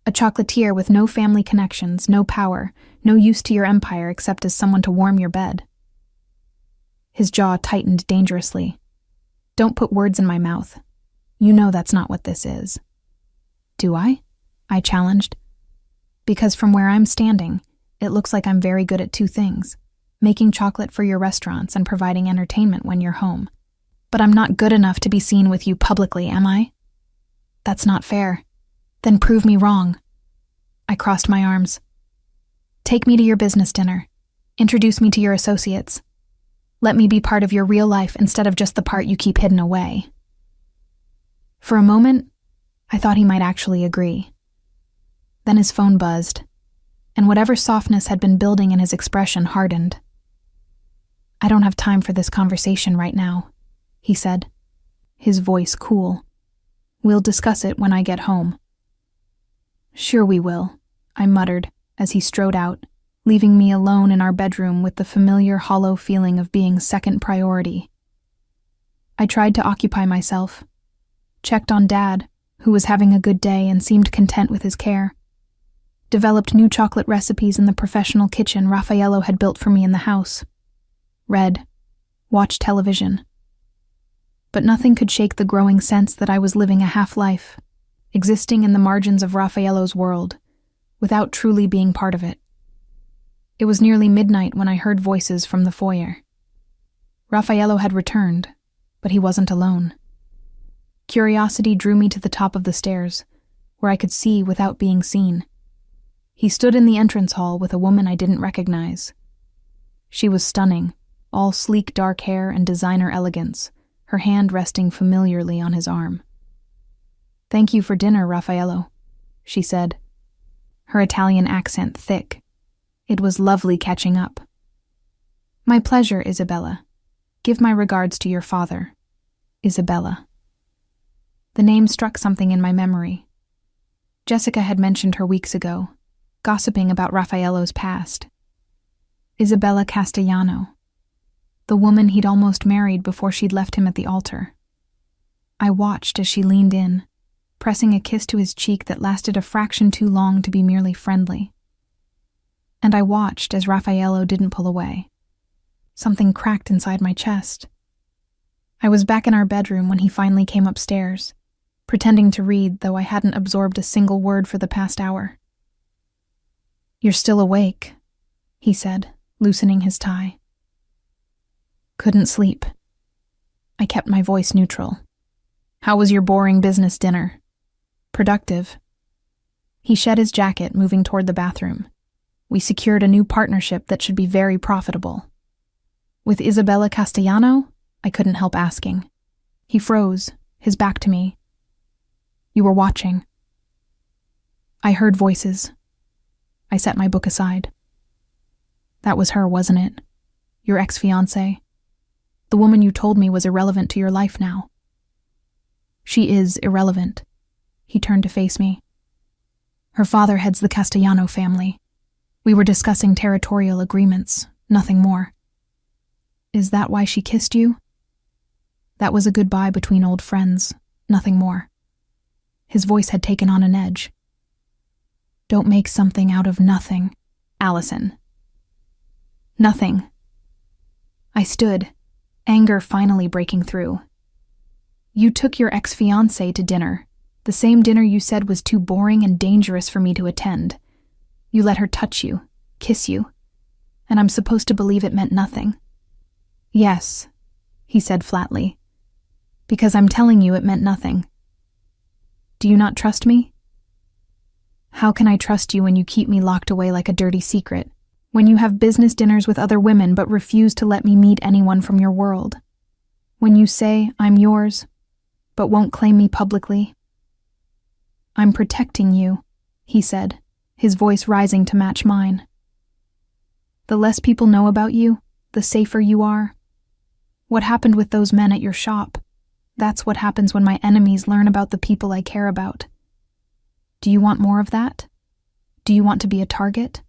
A chocolatier with no family connections, no power, no use to your empire except as someone to warm your bed." His jaw tightened dangerously. "Don't put words in my mouth. You know that's not what this is." "Do I?" I challenged. Because from where I'm standing, it looks like I'm very good at two things: making chocolate for your restaurants and providing entertainment when you're home. But I'm not good enough to be seen with you publicly, am I? That's not fair. Then prove me wrong. I crossed my arms. Take me to your business dinner. Introduce me to your associates. Let me be part of your real life instead of just the part you keep hidden away. For a moment, I thought he might actually agree. Then his phone buzzed, and whatever softness had been building in his expression hardened. I don't have time for this conversation right now, he said, his voice cool. We'll discuss it when I get home. Sure we will, I muttered as he strode out, leaving me alone in our bedroom with the familiar hollow feeling of being second priority. I tried to occupy myself, checked on Dad, who was having a good day and seemed content with his care, developed new chocolate recipes in the professional kitchen Raffaello had built for me in the house, read, watched television. But nothing could shake the growing sense that I was living a half-life, existing in the margins of Raffaello's world, without truly being part of it. It was nearly midnight when I heard voices from the foyer. Raffaello had returned, but he wasn't alone. Curiosity drew me to the top of the stairs, where I could see without being seen. He stood in the entrance hall with a woman I didn't recognize. She was stunning, all sleek dark hair and designer elegance, her hand resting familiarly on his arm. "Thank you for dinner, Raffaello," she said, her Italian accent thick. It was lovely catching up. "My pleasure, Isabella. Give my regards to your father. Isabella." The name struck something in my memory. Jessica had mentioned her weeks ago, gossiping about Raffaello's past. Isabella Castellano, the woman he'd almost married before she'd left him at the altar. I watched as she leaned in, pressing a kiss to his cheek that lasted a fraction too long to be merely friendly. And I watched as Raffaello didn't pull away. Something cracked inside my chest. I was back in our bedroom when he finally came upstairs, pretending to read, though I hadn't absorbed a single word for the past hour. "You're still awake," he said, loosening his tie. "Couldn't sleep." I kept my voice neutral. "How was your boring business dinner?" "Productive." He shed his jacket, moving toward the bathroom. "We secured a new partnership that should be very profitable." "With Isabella Castellano?" I couldn't help asking. He froze, his back to me. "You were watching." I heard voices. I set my book aside. "That was her, wasn't it? Your ex-fiancée? The woman you told me was irrelevant to your life now." "She is irrelevant." He turned to face me. "Her father heads the Castellano family. We were discussing territorial agreements, nothing more." "Is that why she kissed you?" "That was a goodbye between old friends, nothing more." His voice had taken on an edge. "Don't make something out of nothing, Allison." "Nothing." I stood, anger finally breaking through. "You took your ex-fiancée to dinner, the same dinner you said was too boring and dangerous for me to attend. You let her touch you, kiss you, and I'm supposed to believe it meant nothing." "Yes," he said flatly, "because I'm telling you it meant nothing." "Do you not trust me?" "How can I trust you when you keep me locked away like a dirty secret, when you have business dinners with other women but refuse to let me meet anyone from your world? When you say I'm yours, but won't claim me publicly?" "I'm protecting you," he said, his voice rising to match mine. "The less people know about you, the safer you are. What happened with those men at your shop? That's what happens when my enemies learn about the people I care about. Do you want more of that? Do you want to be a target?"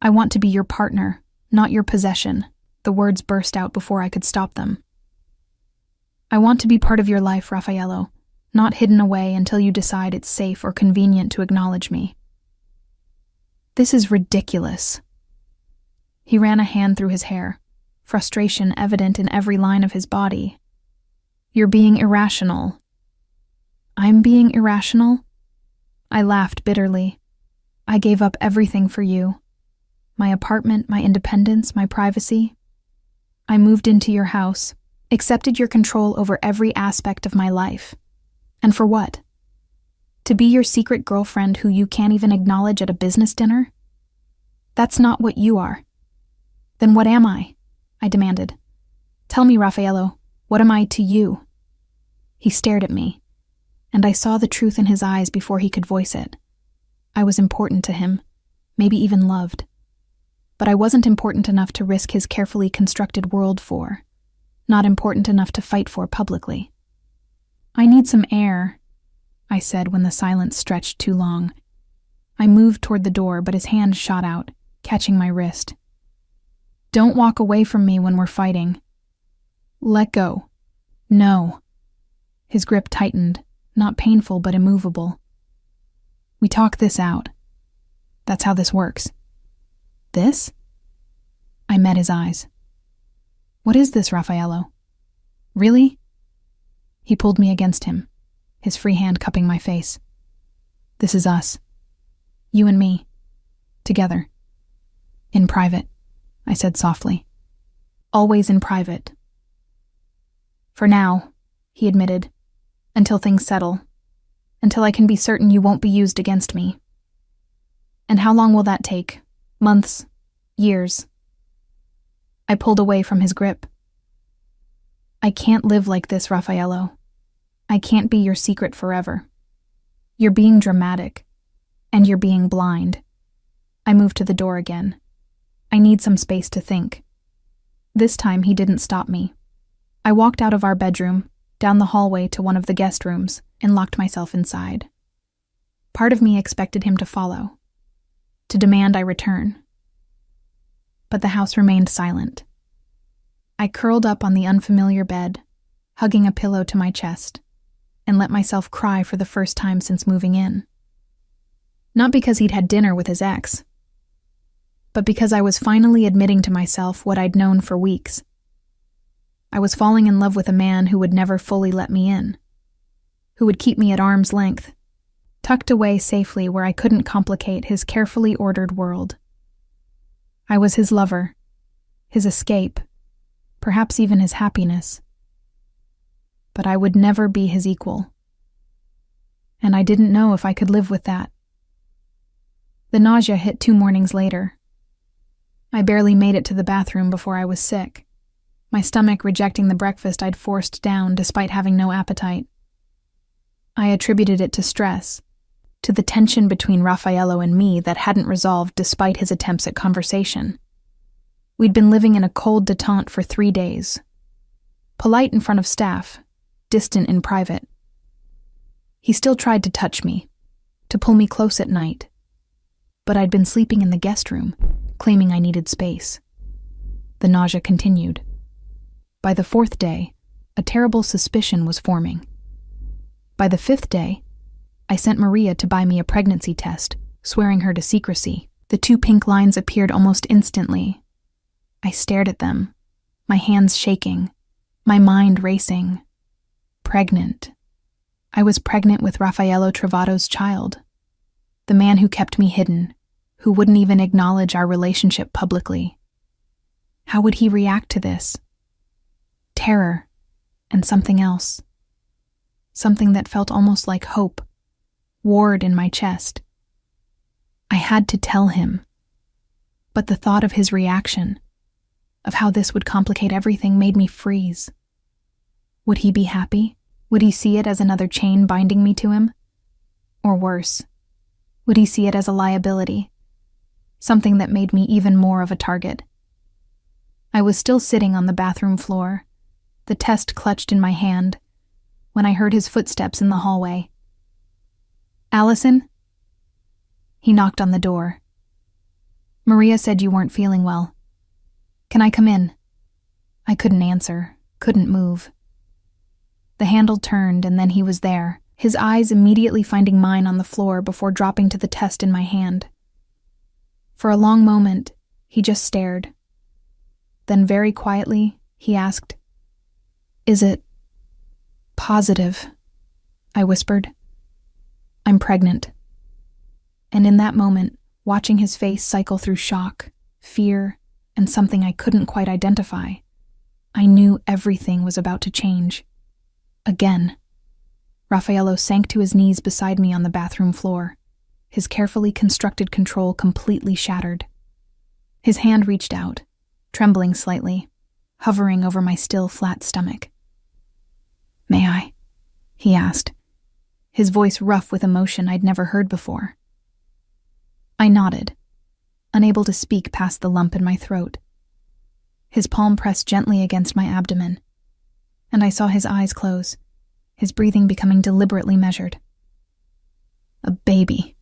"I want to be your partner, not your possession." The words burst out before I could stop them. "I want to be part of your life, Raffaello, not hidden away until you decide it's safe or convenient to acknowledge me." "This is ridiculous." He ran a hand through his hair, frustration evident in every line of his body. "You're being irrational." "I'm being irrational?" I laughed bitterly. I gave up everything for you. My apartment, my independence, my privacy. I moved into your house, accepted your control over every aspect of my life. And for what? To be your secret girlfriend who you can't even acknowledge at a business dinner? That's not what you are. Then what am I? I demanded. Tell me, Raffaello, what am I to you? He stared at me, and I saw the truth in his eyes before he could voice it. I was important to him, maybe even loved. But I wasn't important enough to risk his carefully constructed world for, not important enough to fight for publicly. I need some air, I said when the silence stretched too long. I moved toward the door, but his hand shot out, catching my wrist. Don't walk away from me when we're fighting. Let go. No. His grip tightened, not painful but immovable. We talk this out. That's how this works. This? I met his eyes. What is this, Raffaello? Really? He pulled me against him, his free hand cupping my face. This is us. You and me. Together. In private, I said softly. Always in private. For now, he admitted, until things settle, until I can be certain you won't be used against me. And how long will that take? Months? Years? I pulled away from his grip. I can't live like this, Raffaello. I can't be your secret forever. You're being dramatic, and you're being blind. I moved to the door again. I need some space to think. This time he didn't stop me. I walked out of our bedroom, down the hallway to one of the guest rooms, and locked myself inside. Part of me expected him to follow, to demand I return. But the house remained silent. I curled up on the unfamiliar bed, hugging a pillow to my chest, and let myself cry for the first time since moving in. Not because he'd had dinner with his ex, but because I was finally admitting to myself what I'd known for weeks. I was falling in love with a man who would never fully let me in, who would keep me at arm's length, tucked away safely where I couldn't complicate his carefully ordered world. I was his lover, his escape, perhaps even his happiness. But I would never be his equal. And I didn't know if I could live with that. The nausea hit 2 mornings later. I barely made it to the bathroom before I was sick, my stomach rejecting the breakfast I'd forced down despite having no appetite. I attributed it to stress, to the tension between Raffaello and me that hadn't resolved despite his attempts at conversation. We'd been living in a cold detente for 3 days. Polite in front of staff, distant in private. He still tried to touch me, to pull me close at night. But I'd been sleeping in the guest room, claiming I needed space. The nausea continued. By the 4th day, a terrible suspicion was forming. By the 5th day, I sent Maria to buy me a pregnancy test, swearing her to secrecy. The 2 pink lines appeared almost instantly. I stared at them, my hands shaking, my mind racing. Pregnant. I was pregnant with Raffaello Travato's child, the man who kept me hidden, who wouldn't even acknowledge our relationship publicly. How would he react to this? Terror, and something else. Something that felt almost like hope, warred in my chest. I had to tell him. But the thought of his reaction, of how this would complicate everything, made me freeze. Would he be happy? Would he see it as another chain binding me to him? Or worse, would he see it as a liability? Something that made me even more of a target. I was still sitting on the bathroom floor, the test clutched in my hand, when I heard his footsteps in the hallway. Allison? He knocked on the door. Maria said you weren't feeling well. Can I come in? I couldn't answer, couldn't move. The handle turned and then he was there, his eyes immediately finding mine on the floor before dropping to the test in my hand. For a long moment, he just stared. Then very quietly, he asked, "Is it positive?" I whispered. "I'm pregnant." And in that moment, watching his face cycle through shock, fear, and something I couldn't quite identify, I knew everything was about to change. Again. Raffaello sank to his knees beside me on the bathroom floor, his carefully constructed control completely shattered. His hand reached out, trembling slightly, hovering over my still flat stomach. "May I?" he asked, his voice rough with emotion I'd never heard before. I nodded, unable to speak past the lump in my throat. His palm pressed gently against my abdomen, and I saw his eyes close, his breathing becoming deliberately measured. "A baby,"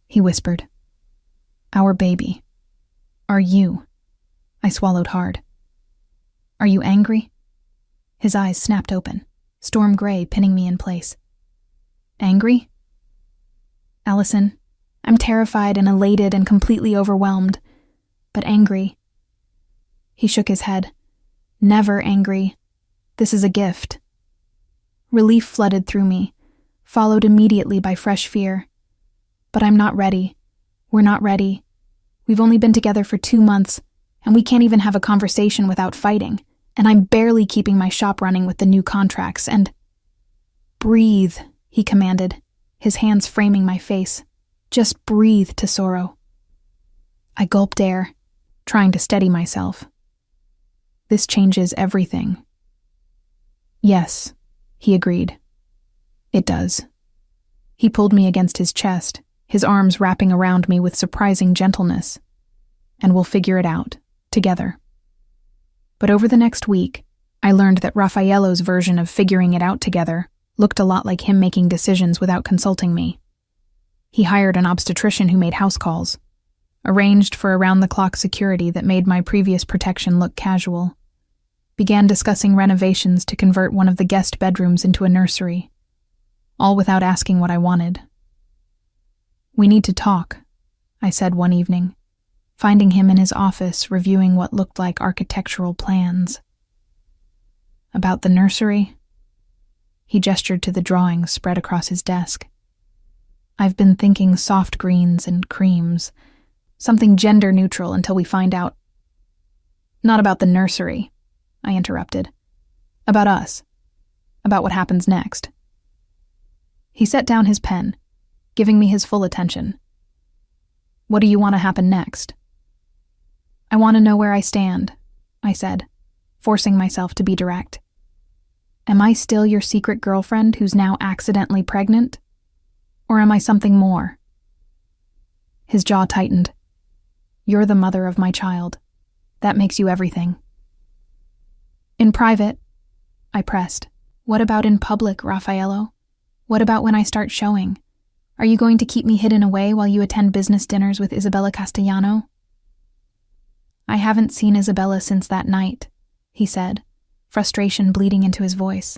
he whispered. "Our baby. Are you?" I swallowed hard. "Are you angry?" His eyes snapped open, storm gray pinning me in place. "Angry?" "Allison, I'm terrified and elated and completely overwhelmed, but angry." He shook his head. "Never angry. This is a gift." Relief flooded through me, followed immediately by fresh fear. "But I'm not ready. We're not ready. We've only been together for 2 months, and we can't even have a conversation without fighting, and I'm barely keeping my shop running with the new contracts, and—" "Breathe," he commanded, his hands framing my face. "Just breathe, Tesoro." I gulped air, trying to steady myself. "This changes everything." "Yes," he agreed. "It does." He pulled me against his chest, his arms wrapping around me with surprising gentleness. "And we'll figure it out, together." But over the next week, I learned that Raffaello's version of figuring it out together looked a lot like him making decisions without consulting me. He hired an obstetrician who made house calls, arranged for around-the-clock security that made my previous protection look casual, began discussing renovations to convert one of the guest bedrooms into a nursery, all without asking what I wanted. "We need to talk," I said one evening, finding him in his office reviewing what looked like architectural plans. "About the nursery?" He gestured to the drawings spread across his desk. "I've been thinking soft greens and creams, something gender-neutral until we find out—" "Not about the nursery," I interrupted. "About us. About what happens next." He set down his pen, giving me his full attention. "What do you want to happen next?" "I want to know where I stand," I said, forcing myself to be direct. "Am I still your secret girlfriend who's now accidentally pregnant? Or am I something more?" His jaw tightened. "You're the mother of my child. That makes you everything." "In private," I pressed. "What about in public, Raffaello? What about when I start showing? Are you going to keep me hidden away while you attend business dinners with Isabella Castellano?" "I haven't seen Isabella since that night," he said, frustration bleeding into his voice.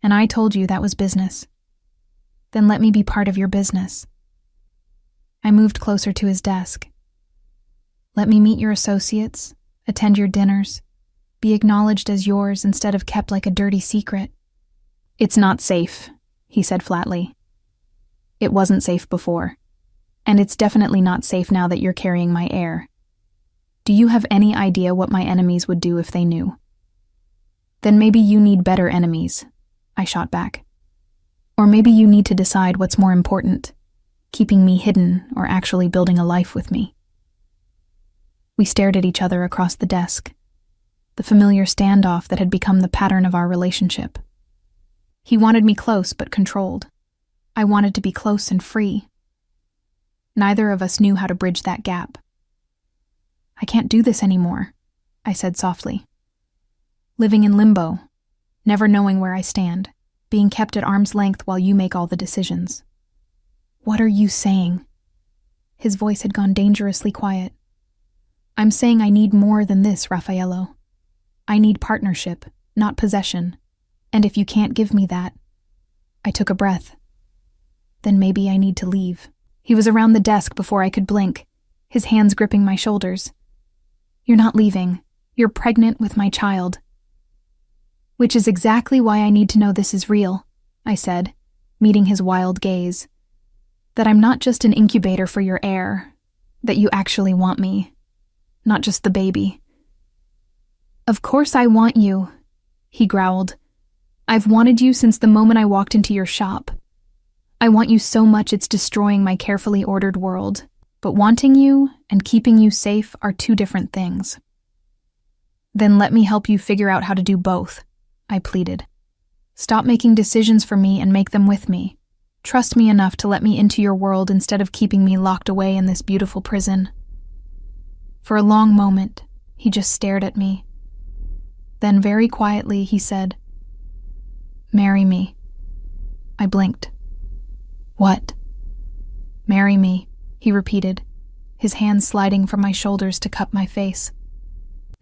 "And I told you that was business. Then let me be part of your business." I moved closer to his desk. "Let me meet your associates, attend your dinners, be acknowledged as yours instead of kept like a dirty secret." "It's not safe," he said flatly. "It wasn't safe before, and it's definitely not safe now that you're carrying my heir. Do you have any idea what my enemies would do if they knew?" "Then maybe you need better enemies," I shot back. "Or maybe you need to decide what's more important, keeping me hidden or actually building a life with me." We stared at each other across the desk, the familiar standoff that had become the pattern of our relationship. He wanted me close but controlled. I wanted to be close and free. Neither of us knew how to bridge that gap. "I can't do this anymore," I said softly. "Living in limbo, never knowing where I stand, being kept at arm's length while you make all the decisions." "What are you saying?" His voice had gone dangerously quiet. "I'm saying I need more than this, Raffaello. I need partnership, not possession. And if you can't give me that—" I took a breath. "Then maybe I need to leave." He was around the desk before I could blink, his hands gripping my shoulders. "You're not leaving. You're pregnant with my child." "Which is exactly why I need to know this is real," I said, meeting his wild gaze. That I'm not just an incubator for your heir, that you actually want me, not just the baby. Of course I want you, he growled. I've wanted you since the moment I walked into your shop. I want you so much it's destroying my carefully ordered world, but wanting you and keeping you safe are two different things. Then let me help you figure out how to do both, I pleaded. Stop making decisions for me and make them with me. Trust me enough to let me into your world instead of keeping me locked away in this beautiful prison. For a long moment, he just stared at me. Then very quietly he said, "Marry me." I blinked. "What?" "Marry me," he repeated, his hands sliding from my shoulders to cup my face.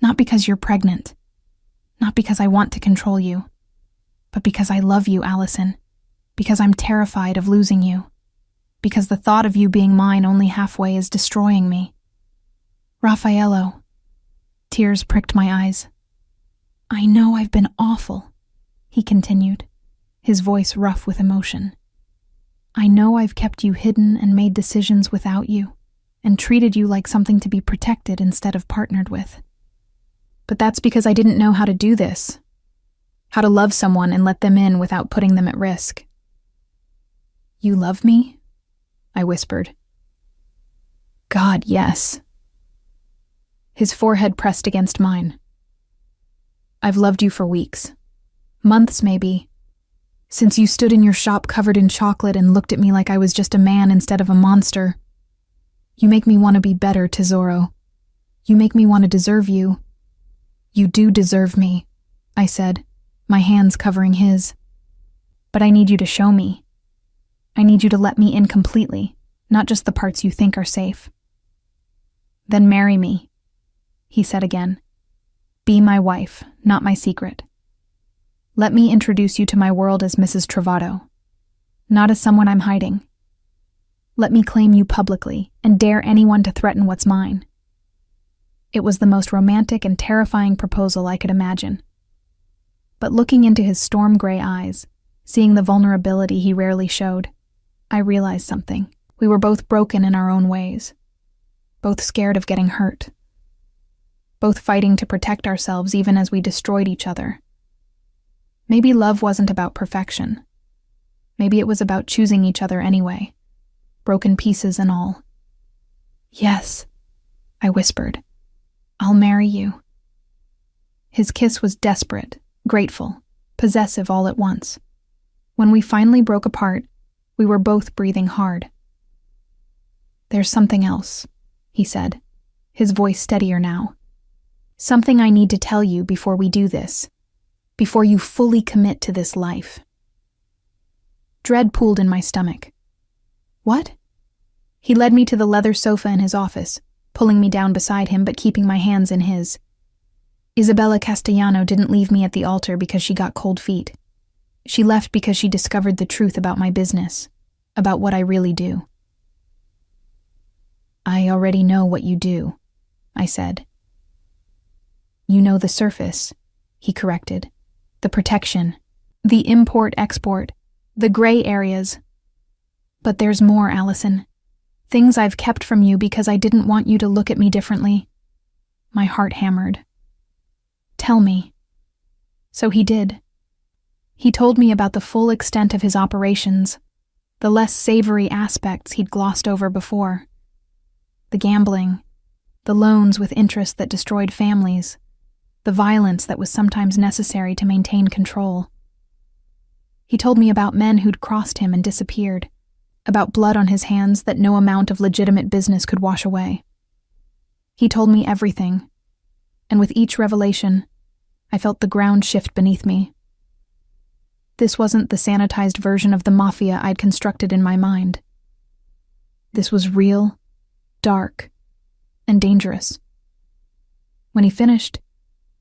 "Not because you're pregnant. Not because I want to control you. But because I love you, Allison. Because I'm terrified of losing you. Because the thought of you being mine only halfway is destroying me." "Raffaello." Tears pricked my eyes. "I know I've been awful," he continued, his voice rough with emotion. "I know I've kept you hidden and made decisions without you, and treated you like something to be protected instead of partnered with. But that's because I didn't know how to do this. How to love someone and let them in without putting them at risk." "You love me?" I whispered. "God, yes." His forehead pressed against mine. "I've loved you for weeks. Months, maybe. Since you stood in your shop covered in chocolate and looked at me like I was just a man instead of a monster. You make me want to be better, Tesoro. You make me want to deserve you." "You do deserve me," I said, my hands covering his. "But I need you to show me. I need you to let me in completely, not just the parts you think are safe." "Then marry me," he said again. "Be my wife, not my secret. Let me introduce you to my world as Mrs. Travato, not as someone I'm hiding. Let me claim you publicly and dare anyone to threaten what's mine." It was the most romantic and terrifying proposal I could imagine. But looking into his storm gray eyes, seeing the vulnerability he rarely showed, I realized something. We were both broken in our own ways, both scared of getting hurt, both fighting to protect ourselves even as we destroyed each other. Maybe love wasn't about perfection. Maybe it was about choosing each other anyway, broken pieces and all. "Yes," I whispered. "I'll marry you." His kiss was desperate, grateful, possessive all at once. When we finally broke apart, we were both breathing hard. "There's something else," he said, his voice steadier now. "Something I need to tell you before we do this, before you fully commit to this life." Dread pooled in my stomach. "What?" He led me to the leather sofa in his office, pulling me down beside him but keeping my hands in his. "Isabella Castellano didn't leave me at the altar because she got cold feet. She left because she discovered the truth about my business, about what I really do." "I already know what you do," I said. "You know the surface," he corrected. "The protection, the import-export, the gray areas. But there's more, Allison. Things I've kept from you because I didn't want you to look at me differently." My heart hammered. "Tell me." So he did. He told me about the full extent of his operations, the less savory aspects he'd glossed over before. The gambling, the loans with interest that destroyed families, the violence that was sometimes necessary to maintain control. He told me about men who'd crossed him and disappeared, about blood on his hands that no amount of legitimate business could wash away. He told me everything, and with each revelation, I felt the ground shift beneath me. This wasn't the sanitized version of the mafia I'd constructed in my mind. This was real, dark, and dangerous. When he finished,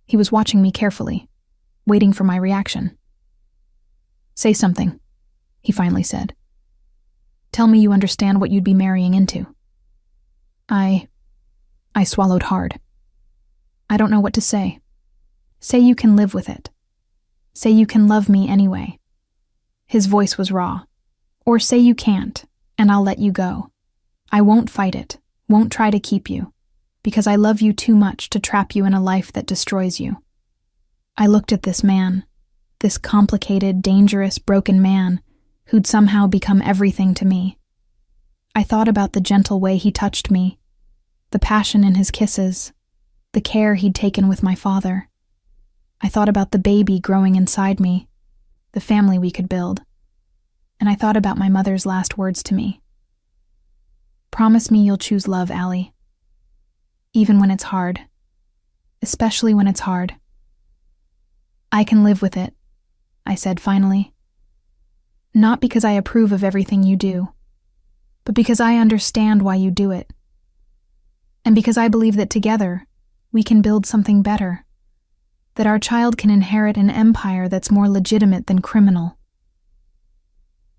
he was watching me carefully, waiting for my reaction. "Say something," he finally said. "Tell me you understand what you'd be marrying into." I swallowed hard. "I don't know what to say. Say you can live with it. Say you can love me anyway." His voice was raw. "Or say you can't, and I'll let you go. I won't fight it, won't try to keep you, because I love you too much to trap you in a life that destroys you. I looked at this man, this complicated, dangerous, broken man who'd somehow become everything to me. I thought about the gentle way he touched me, the passion in his kisses, the care he'd taken with my father. I thought about the baby growing inside me, the family we could build. And I thought about my mother's last words to me. Promise me you'll choose love, Allie. Even when it's hard. Especially when it's hard. I can live with it, I said finally. Not because I approve of everything you do, but because I understand why you do it. And because I believe that together, we can build something better. That our child can inherit an empire that's more legitimate than criminal.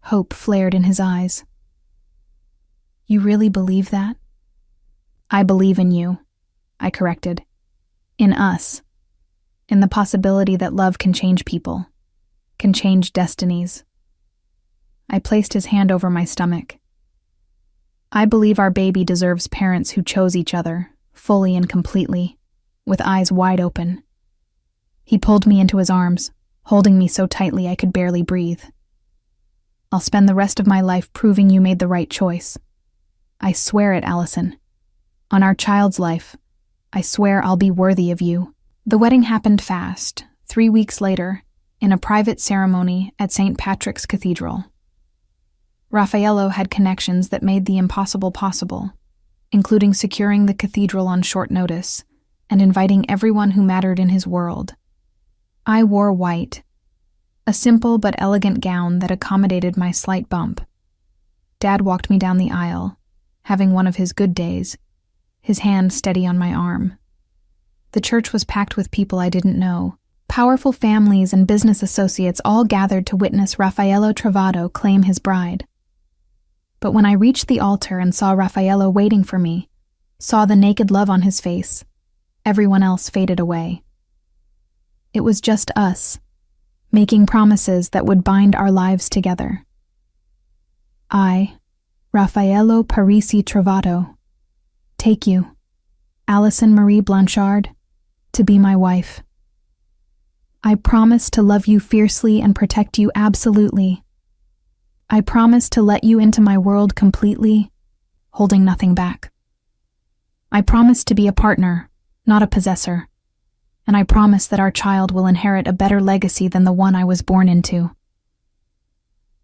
Hope flared in his eyes. You really believe that? I believe in you, I corrected. In us. In the possibility that love can change people, can change destinies. I placed his hand over my stomach. I believe our baby deserves parents who chose each other, fully and completely, with eyes wide open. He pulled me into his arms, holding me so tightly I could barely breathe. I'll spend the rest of my life proving you made the right choice. I swear it, Allison. On our child's life, I swear I'll be worthy of you. The wedding happened fast, 3 weeks later, in a private ceremony at St. Patrick's Cathedral. Raffaello had connections that made the impossible possible, including securing the cathedral on short notice and inviting everyone who mattered in his world. I wore white, a simple but elegant gown that accommodated my slight bump. Dad walked me down the aisle, having one of his good days, his hand steady on my arm. The church was packed with people I didn't know. Powerful families and business associates all gathered to witness Raffaello Travato claim his bride. But when I reached the altar and saw Raffaello waiting for me, saw the naked love on his face, everyone else faded away. It was just us, making promises that would bind our lives together. I, Raffaello Parisi Travato, take you, Allison Marie Blanchard, to be my wife. I promise to love you fiercely and protect you absolutely. I promise to let you into my world completely, holding nothing back. I promise to be a partner, not a possessor. And I promise that our child will inherit a better legacy than the one I was born into.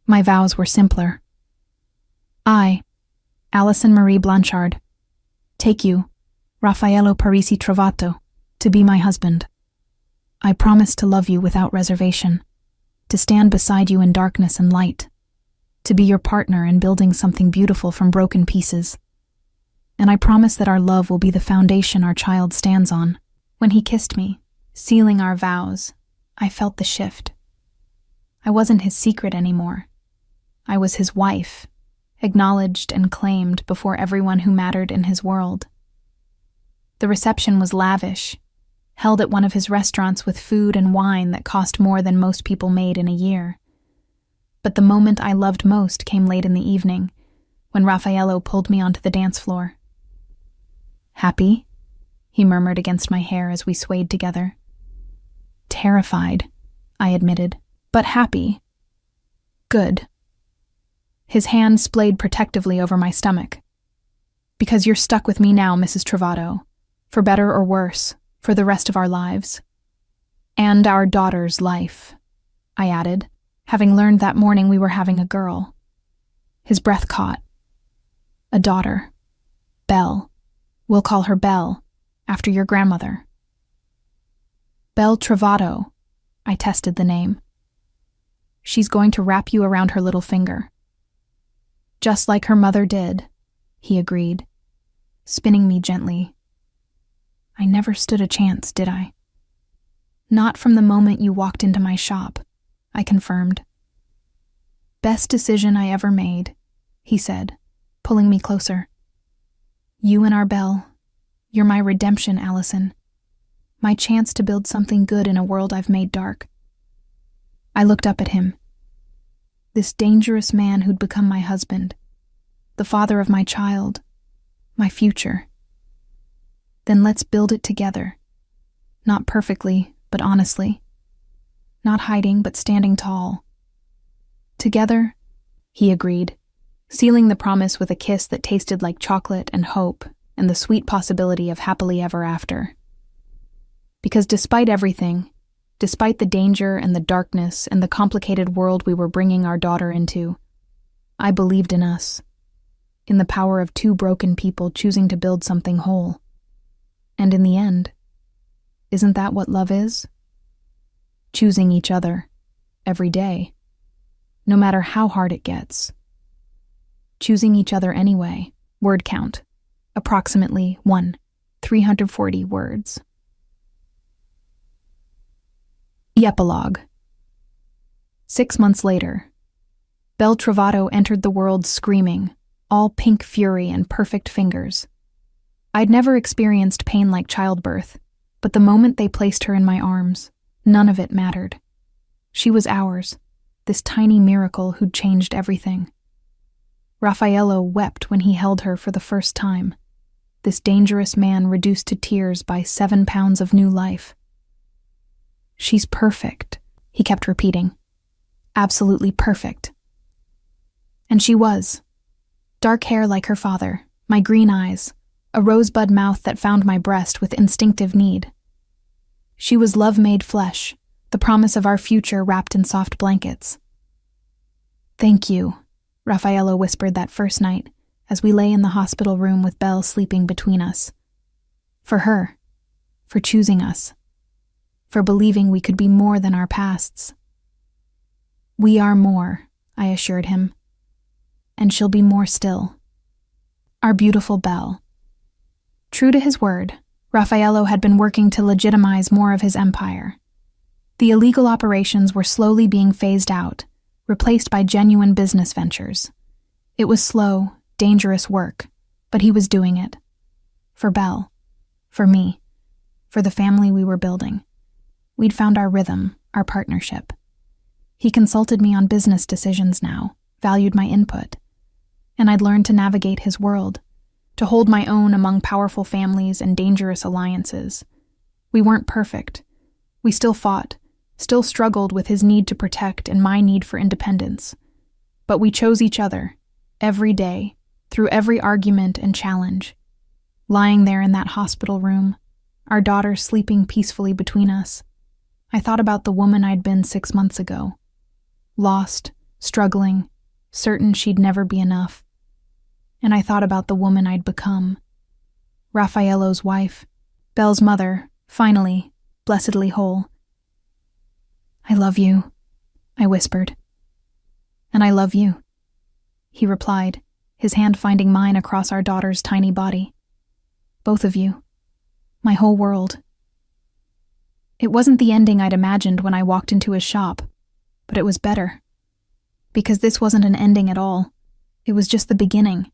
My vows were simpler. I, Allison Marie Blanchard, take you, Raffaello Parisi Travato, to be my husband. I promise to love you without reservation, to stand beside you in darkness and light, to be your partner in building something beautiful from broken pieces. And I promise that our love will be the foundation our child stands on. When he kissed me, sealing our vows, I felt the shift. I wasn't his secret anymore. I was his wife, acknowledged and claimed before everyone who mattered in his world. The reception was lavish, held at one of his restaurants with food and wine that cost more than most people made in a year. But the moment I loved most came late in the evening, when Raffaello pulled me onto the dance floor. Happy? He murmured against my hair as we swayed together. Terrified, I admitted, but happy. Good. His hand splayed protectively over my stomach. Because you're stuck with me now, Mrs. Travato, for better or worse, for the rest of our lives. And our daughter's life, I added, having learned that morning we were having a girl. His breath caught. A daughter. Belle. We'll call her Belle, after your grandmother. Belle Travato, I tested the name. She's going to wrap you around her little finger. Just like her mother did, he agreed, spinning me gently. I never stood a chance, did I? Not from the moment you walked into my shop, I confirmed. Best decision I ever made, he said, pulling me closer. You and our Belle. You're my redemption, Allison. My chance to build something good in a world I've made dark. I looked up at him. This dangerous man who'd become my husband. the father of my child, my future. Then let's build it together. Not perfectly, but honestly. Not hiding, but standing tall. Together, he agreed, sealing the promise with a kiss that tasted like chocolate and hope and the sweet possibility of happily ever after. Because despite everything, despite the danger and the darkness and the complicated world we were bringing our daughter into, I believed in us, in the power of two broken people choosing to build something whole. And in the end, isn't that what love is? Choosing each other, every day, no matter how hard it gets. Choosing each other anyway. Word count, approximately 340 words. The epilogue. 6 months later, Belle Trovato entered the world screaming, all pink fury and perfect fingers. I'd never experienced pain like childbirth, but the moment they placed her in my arms, none of it mattered. She was ours, this tiny miracle who'd changed everything. Raffaello wept when he held her for the first time, this dangerous man reduced to tears by 7 pounds of new life. She's perfect, he kept repeating. Absolutely perfect. And she was. Dark hair like her father, my green eyes, a rosebud mouth that found my breast with instinctive need. She was love made flesh, the promise of our future wrapped in soft blankets. Thank you, Raffaello whispered that first night as we lay in the hospital room with Belle sleeping between us. For her, for choosing us, for believing we could be more than our pasts. We are more, I assured him, and she'll be more still. Our beautiful Belle. True to his word, Raffaello had been working to legitimize more of his empire. The illegal operations were slowly being phased out, replaced by genuine business ventures. It was slow, dangerous work, but he was doing it. For Belle, for me, for the family we were building. We'd found our rhythm, our partnership. He consulted me on business decisions now, valued my input, and I'd learned to navigate his world, to hold my own among powerful families and dangerous alliances. We weren't perfect. We still fought, still struggled with his need to protect and my need for independence. But we chose each other, every day, through every argument and challenge. Lying there in that hospital room, our daughter sleeping peacefully between us, I thought about the woman I'd been 6 months ago. Lost, struggling, certain she'd never be enough. And I thought about the woman I'd become. Raffaello's wife, Belle's mother, finally, blessedly whole. I love you, I whispered. And I love you, he replied, his hand finding mine across our daughter's tiny body. Both of you. My whole world. It wasn't the ending I'd imagined when I walked into his shop, but it was better. Because this wasn't an ending at all. It was just the beginning.